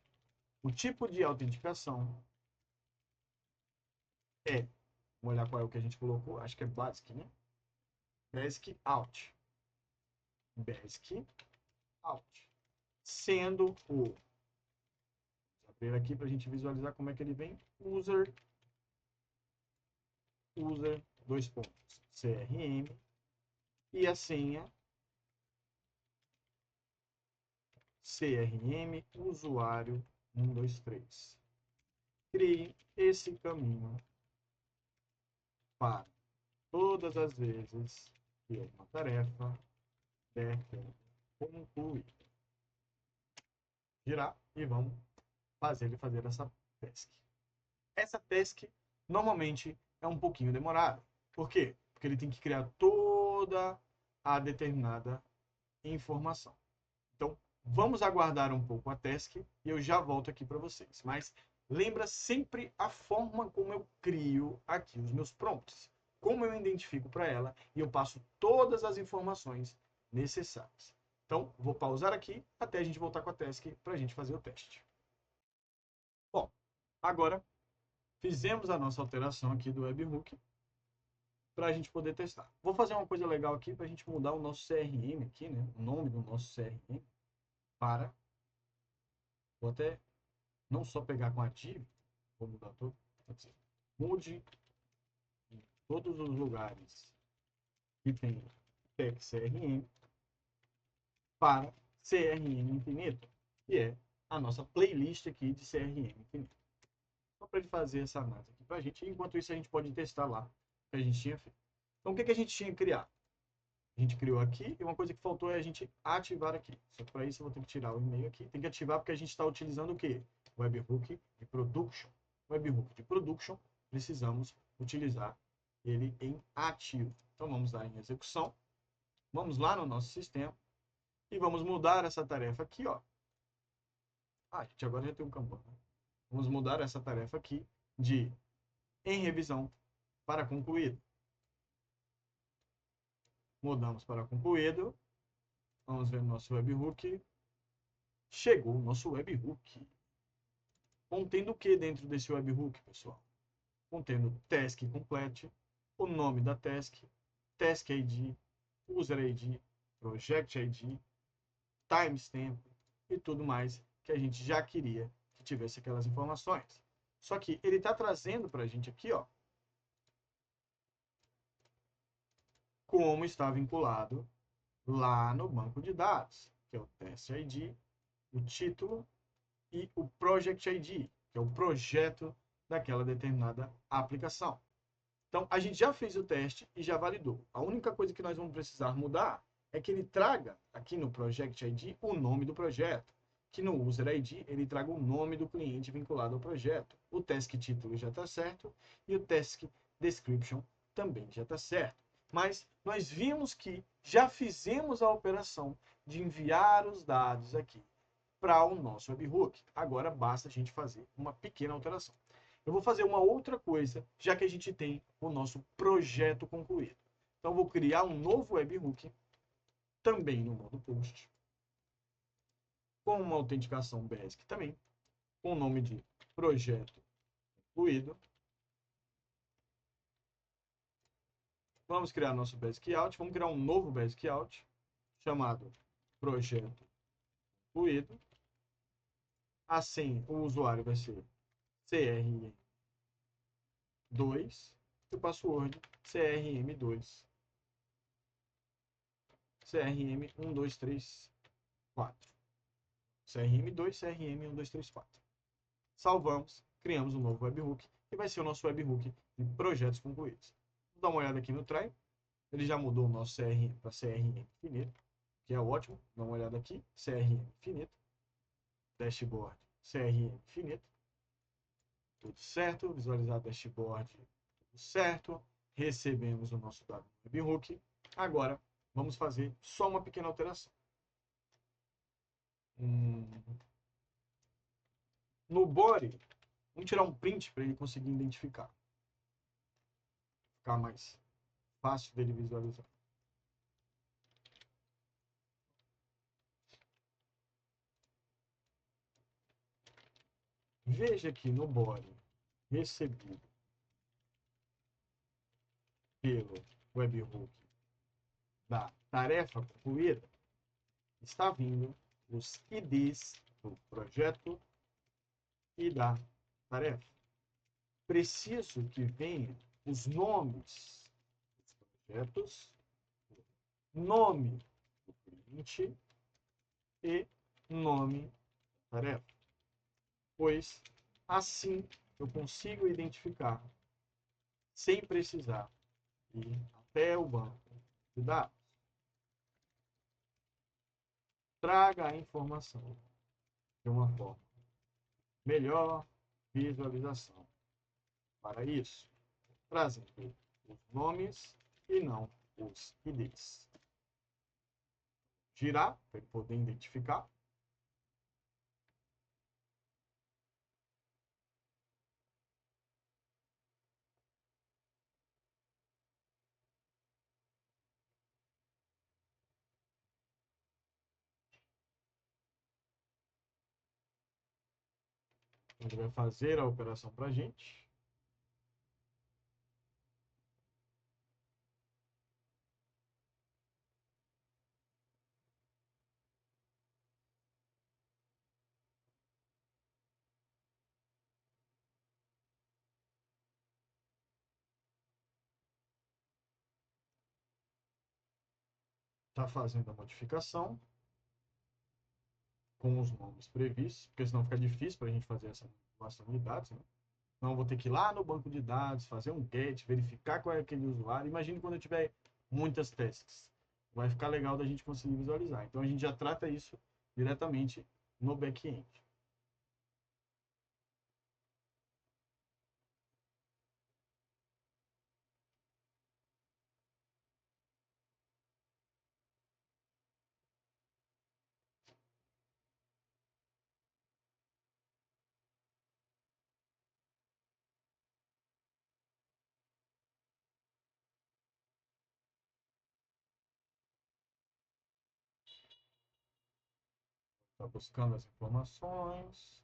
O tipo de autenticação é, vamos olhar qual é o que a gente colocou, acho que é basic, né? Basic out. Basic out. Sendo o, vou abrir aqui para a gente visualizar como é que ele vem, user, dois pontos, CRM, e a senha, CRM, usuário 123. Crie esse caminho para todas as vezes que uma tarefa der concluída. Girar e vamos fazer ele fazer essa task. Essa task normalmente é um pouquinho demorada. Por quê? Porque ele tem que criar toda a determinada informação. Então, vamos aguardar um pouco a task e eu já volto aqui para vocês. Mas lembra sempre a forma como eu crio aqui os meus prompts. Como eu identifico para ela e eu passo todas as informações necessárias. Então, vou pausar aqui até a gente voltar com a task para a gente fazer o teste. Bom, agora fizemos a nossa alteração aqui do webhook para a gente poder testar. Vou fazer uma coisa legal aqui para a gente mudar o nosso CRM aqui, né? O nome do nosso CRM para... Vou até não só pegar com a div, vou mudar todo, mude em todos os lugares que tem tag CRM para CRM infinito, que é a nossa playlist aqui de CRM infinito. Só para ele fazer essa análise aqui para a gente, enquanto isso a gente pode testar lá o que a gente tinha feito. Então, o que a gente tinha criado? A gente criou aqui e uma coisa que faltou é a gente ativar aqui. Só que para isso eu vou ter que tirar o e-mail aqui. Tem que ativar porque a gente está utilizando o quê? Webhook de production. Webhook de production, precisamos utilizar ele em ativo. Então vamos dar em execução. Vamos lá no nosso sistema e vamos mudar essa tarefa aqui, ó. A gente agora já tem um Kanban. Vamos mudar essa tarefa aqui de em revisão para concluído. Mudamos para concluído. Vamos ver o nosso webhook. Chegou o nosso webhook. Contendo o que dentro desse webhook, pessoal? Contendo task complete, o nome da task, task ID, user ID, project ID, timestamp e tudo mais que a gente já queria que tivesse aquelas informações. Só que ele está trazendo para a gente aqui, ó, como está vinculado lá no banco de dados, que é o task ID, o título e o project ID, que é o projeto daquela determinada aplicação. Então, a gente já fez o teste e já validou. A única coisa que nós vamos precisar mudar é que ele traga aqui no Project ID o nome do projeto, que no User ID ele traga o nome do cliente vinculado ao projeto. O Task Título já está certo e o Task Description também já está certo. Mas nós vimos que já fizemos a operação de enviar os dados aqui para o nosso webhook. Agora basta a gente fazer uma pequena alteração. Eu vou fazer uma outra coisa, já que a gente tem o nosso projeto concluído. Então, eu vou criar um novo webhook, também no modo post, com uma autenticação basic também, com o nome de projeto concluído. Vamos criar nosso basic out, vamos criar um novo basic out, chamado projeto concluído. Assim, o usuário vai ser CRM2 e o password CRM2. CRM1234. CRM2, CRM1234. Salvamos, criamos um novo webhook, que vai ser o nosso webhook de projetos concluídos. Vou dar uma olhada aqui no try. Ele já mudou o nosso CRM para CRM infinito, que é ótimo. Dá uma olhada aqui, CRM infinito. Dashboard, CRM infinito. Tudo certo, visualizar dashboard, tudo certo. Recebemos o nosso dado no webhook. Agora, vamos fazer só uma pequena alteração. No body, vamos tirar um print para ele conseguir identificar. Ficar mais fácil dele visualizar. Veja aqui no body recebido pelo webhook da tarefa concluída, está vindo os IDs do projeto e da tarefa. Preciso que venham os nomes dos projetos, nome do cliente e nome da tarefa, pois assim eu consigo identificar sem precisar ir até o banco de dados. Traga a informação de uma forma melhor visualização. Para isso, trazendo os nomes e não os IDs. Girar, para ele poder identificar. Ele vai fazer a operação para a gente. Está fazendo a modificação com os nomes previstos, porque senão fica difícil para a gente fazer essa manipulação de dados, né? Então, eu vou ter que ir lá no banco de dados, fazer um get, verificar qual é aquele usuário. Imagine quando eu tiver muitas tasks. Vai ficar legal da gente conseguir visualizar. Então, a gente já trata isso diretamente no back-end. Está buscando as informações.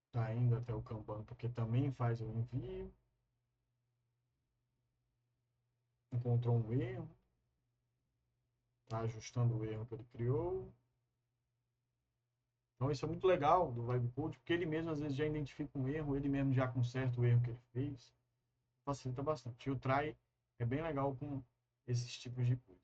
Está indo até o Kanban, porque também faz o envio. Encontrou um erro. Está ajustando o erro que ele criou. Então, isso é muito legal do Vibe Code, porque ele mesmo, às vezes, já identifica um erro, ele mesmo já conserta o erro que ele fez. Facilita bastante. E o try é bem legal com esses tipos de coisa.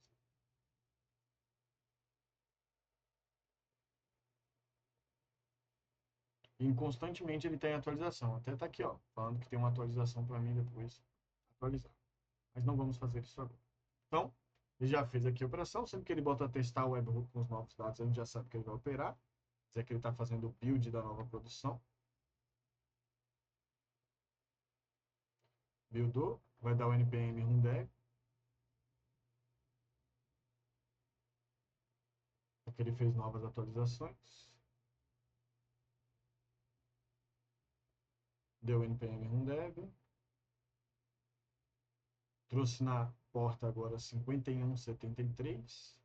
E constantemente ele tem atualização. Até tá aqui, ó, falando que tem uma atualização para mim depois atualizar. Mas não vamos fazer isso agora. Então, ele já fez aqui a operação. Sempre que ele bota testar o webhook com os novos dados, a gente já sabe que ele vai operar. Quer dizer que ele está fazendo o build da nova produção. Buildou, vai dar o npm rundev. Porque ele fez novas atualizações. Deu npm rundev. Trouxe na porta agora 5173.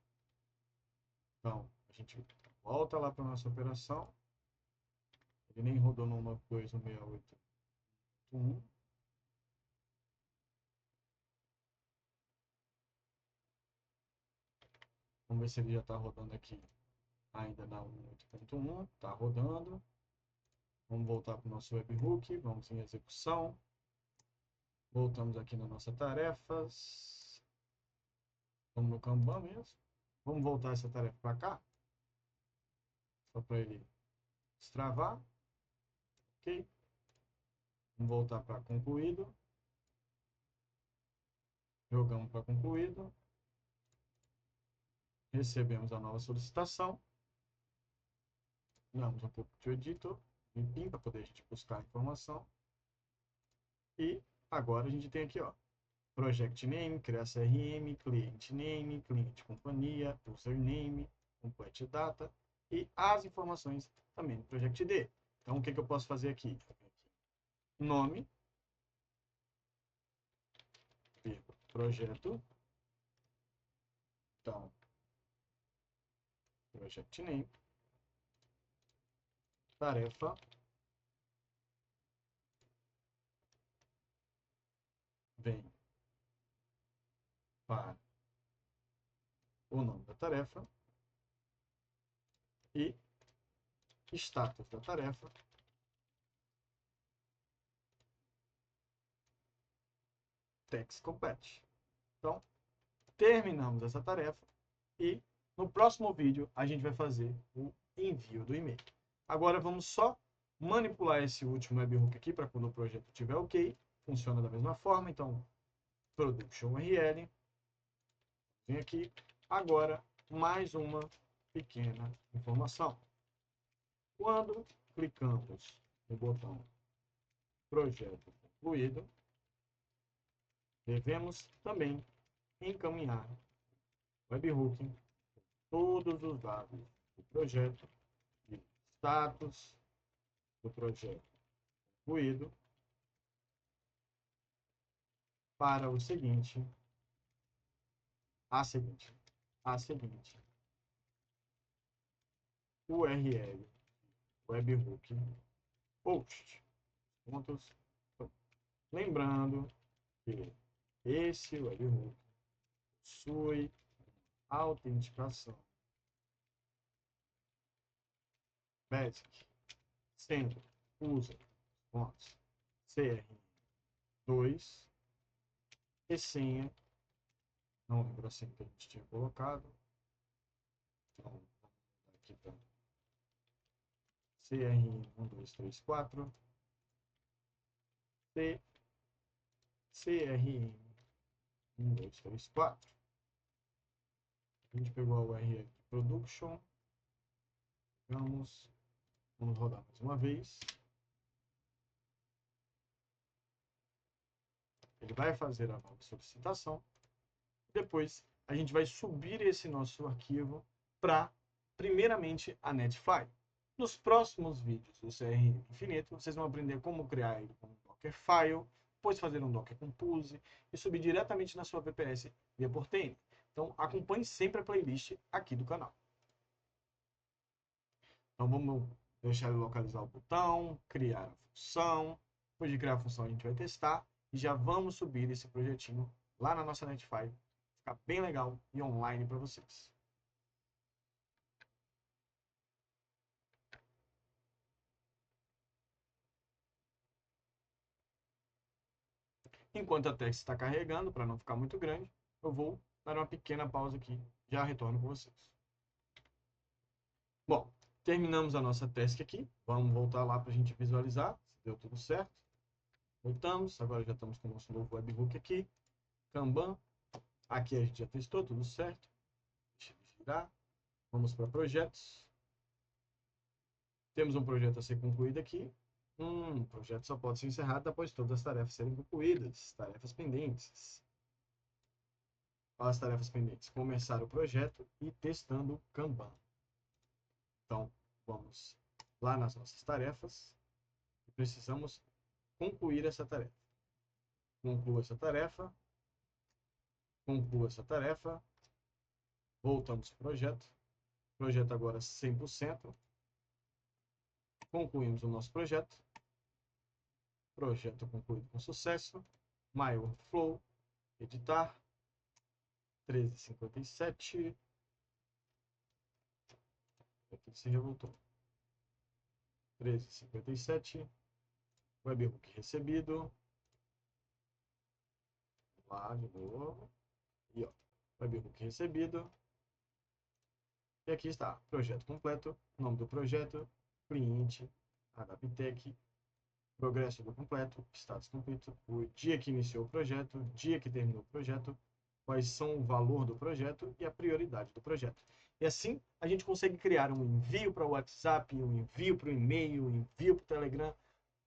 Então, a gente volta lá para nossa operação. Ele nem rodou numa coisa no 68.1. Vamos ver se ele já está rodando aqui ainda na 1.8.1. Está rodando. Vamos voltar para o nosso webhook. Vamos em execução. Voltamos aqui na nossa tarefas. Vamos no Kanban mesmo. Vamos voltar essa tarefa para cá. Só para ele destravar. Ok. Vamos voltar para concluído. Jogamos para concluído. Recebemos a nova solicitação. Damos um pouco de editor. limpinho para poder a gente buscar a informação. E agora a gente tem aqui, ó, Project Name, criar CRM, Client Name, Cliente Companhia, Username, Complete Data e as informações também do Project D. Então, o que eu posso fazer aqui? Nome, projeto, então, Project Name, tarefa, vem para o nome da tarefa e status da tarefa, text complete. Então, terminamos essa tarefa e no próximo vídeo a gente vai fazer o envio do e-mail. Agora vamos só manipular esse último webhook aqui para quando o projeto estiver ok. Funciona da mesma forma, então production URL. Vem aqui. Agora, mais uma pequena informação. Quando clicamos no botão projeto concluído, devemos também encaminhar o webhook todos os dados do projeto e status do projeto concluído para a seguinte URL webhook post. Pontos. Lembrando que esse webhook possui autenticação basic, sendo usa pontos CR2 e senha, não lembro assim que a gente tinha colocado, então vamos aqui para CRM1234 CRM1234. A gente pegou a URL de production, vamos rodar mais uma vez. Ele vai fazer a nova solicitação. Depois, a gente vai subir esse nosso arquivo para, primeiramente, a Netfile. Nos próximos vídeos do CRM Infinito, vocês vão aprender como criar ele com um Dockerfile, depois fazer um Docker Compose e subir diretamente na sua VPS via Portainer. Então, acompanhe sempre a playlist aqui do canal. Então, vamos deixar ele localizar o botão, criar a função. Depois de criar a função, a gente vai testar e já vamos subir esse projetinho lá na nossa Netfile. Ficar bem legal e online para vocês. Enquanto a text está carregando, para não ficar muito grande, eu vou dar uma pequena pausa aqui. Já retorno com vocês. Bom, terminamos a nossa task aqui. Vamos voltar lá para a gente visualizar se deu tudo certo. Voltamos. Agora já estamos com o nosso novo webhook aqui. Kanban. Aqui a gente já testou, tudo certo. Deixa eu girar. Vamos para projetos. Temos um projeto a ser concluído aqui. O projeto só pode ser encerrado após todas as tarefas serem concluídas. Tarefas pendentes. As tarefas pendentes. Começar o projeto e testando o Kanban. Então, vamos lá nas nossas tarefas. Precisamos concluir essa tarefa. Conclua essa tarefa. Conclua essa tarefa. Voltamos para o projeto. Projeto agora 100%. Concluímos o nosso projeto. Projeto concluído com sucesso. My Workflow. Editar. 1357. Aqui se revoltou. 1357. Webhook recebido. Lá de novo. E ó, webhook recebido. E aqui está, projeto completo, nome do projeto, cliente, HPTech, progresso do completo, status completo, o dia que iniciou o projeto, dia que terminou o projeto, quais são o valor do projeto e a prioridade do projeto. E assim, a gente consegue criar um envio para o WhatsApp, um envio para o e-mail, um envio para o Telegram,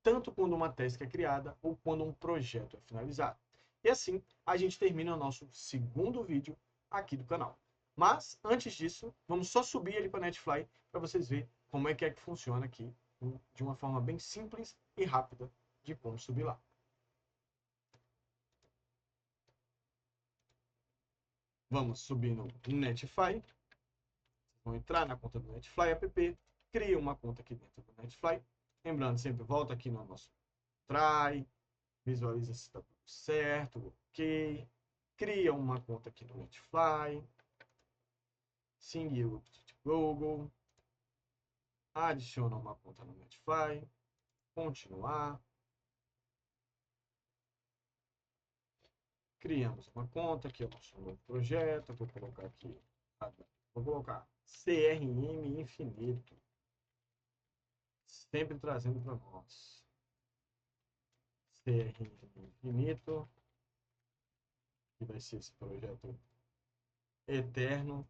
tanto quando uma task é criada ou quando um projeto é finalizado. E assim, a gente termina o nosso segundo vídeo aqui do canal. Mas, antes disso, vamos só subir ele para Netfly para vocês verem como é que funciona aqui, de uma forma bem simples e rápida de como subir lá. Vamos subir no Netfly. Vão entrar na conta do Netfly app, cria uma conta aqui dentro do Netfly. Lembrando, sempre volta aqui no nosso try, visualiza se está tudo certo, ok. Cria uma conta aqui no Netfly. Siga o Google. Adiciona uma conta no Netfly. Continuar. Criamos uma conta, aqui é o nosso novo projeto. Vou colocar aqui, vou colocar CRM Infinito. Sempre trazendo para nós. CRM Infinito. Que vai ser esse projeto eterno.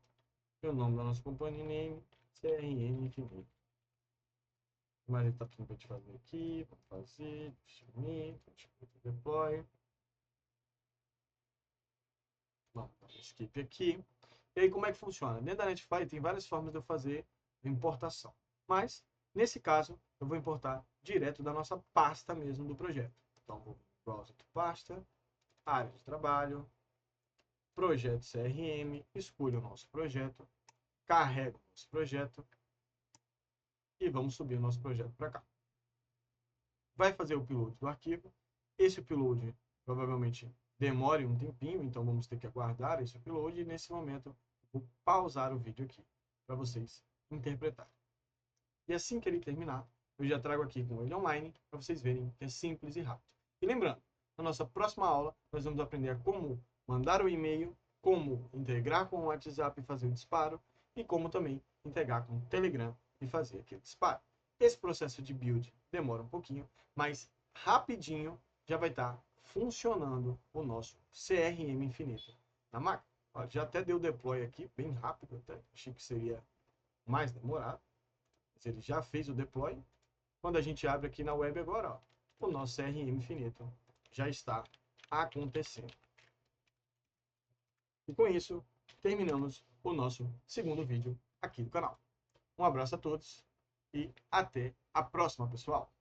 E o nome da nossa companhia name, CRM Infinito. Mas ele está pedindo para te fazer aqui. Vamos fazer. Deploy. Vamos dar skip aqui. E aí, como é que funciona? Dentro da Netfly tem várias formas de eu fazer importação. Mas, nesse caso, eu vou importar direto da nossa pasta mesmo do projeto. Então, vou browser de pasta, área de trabalho, projeto CRM, escolho o nosso projeto, carrego o nosso projeto e vamos subir o nosso projeto para cá. Vai fazer o upload do arquivo. Esse upload provavelmente demore um tempinho, então vamos ter que aguardar esse upload e nesse momento vou pausar o vídeo aqui para vocês interpretarem. E assim que ele terminar, eu já trago aqui com ele online para vocês verem que é simples e rápido. E lembrando, na nossa próxima aula nós vamos aprender a como mandar o e-mail, como integrar com o WhatsApp e fazer o disparo e como também integrar com o Telegram e fazer aquele disparo. Esse processo de build demora um pouquinho, mas rapidinho já vai estar funcionando o nosso CRM Infinito na máquina. Ó, já até deu deploy aqui, bem rápido, até achei que seria mais demorado. Mas ele já fez o deploy. Quando a gente abre aqui na web agora, ó, o nosso CRM Infinito já está acontecendo. E com isso, terminamos o nosso segundo vídeo aqui do canal. Um abraço a todos e até a próxima, pessoal!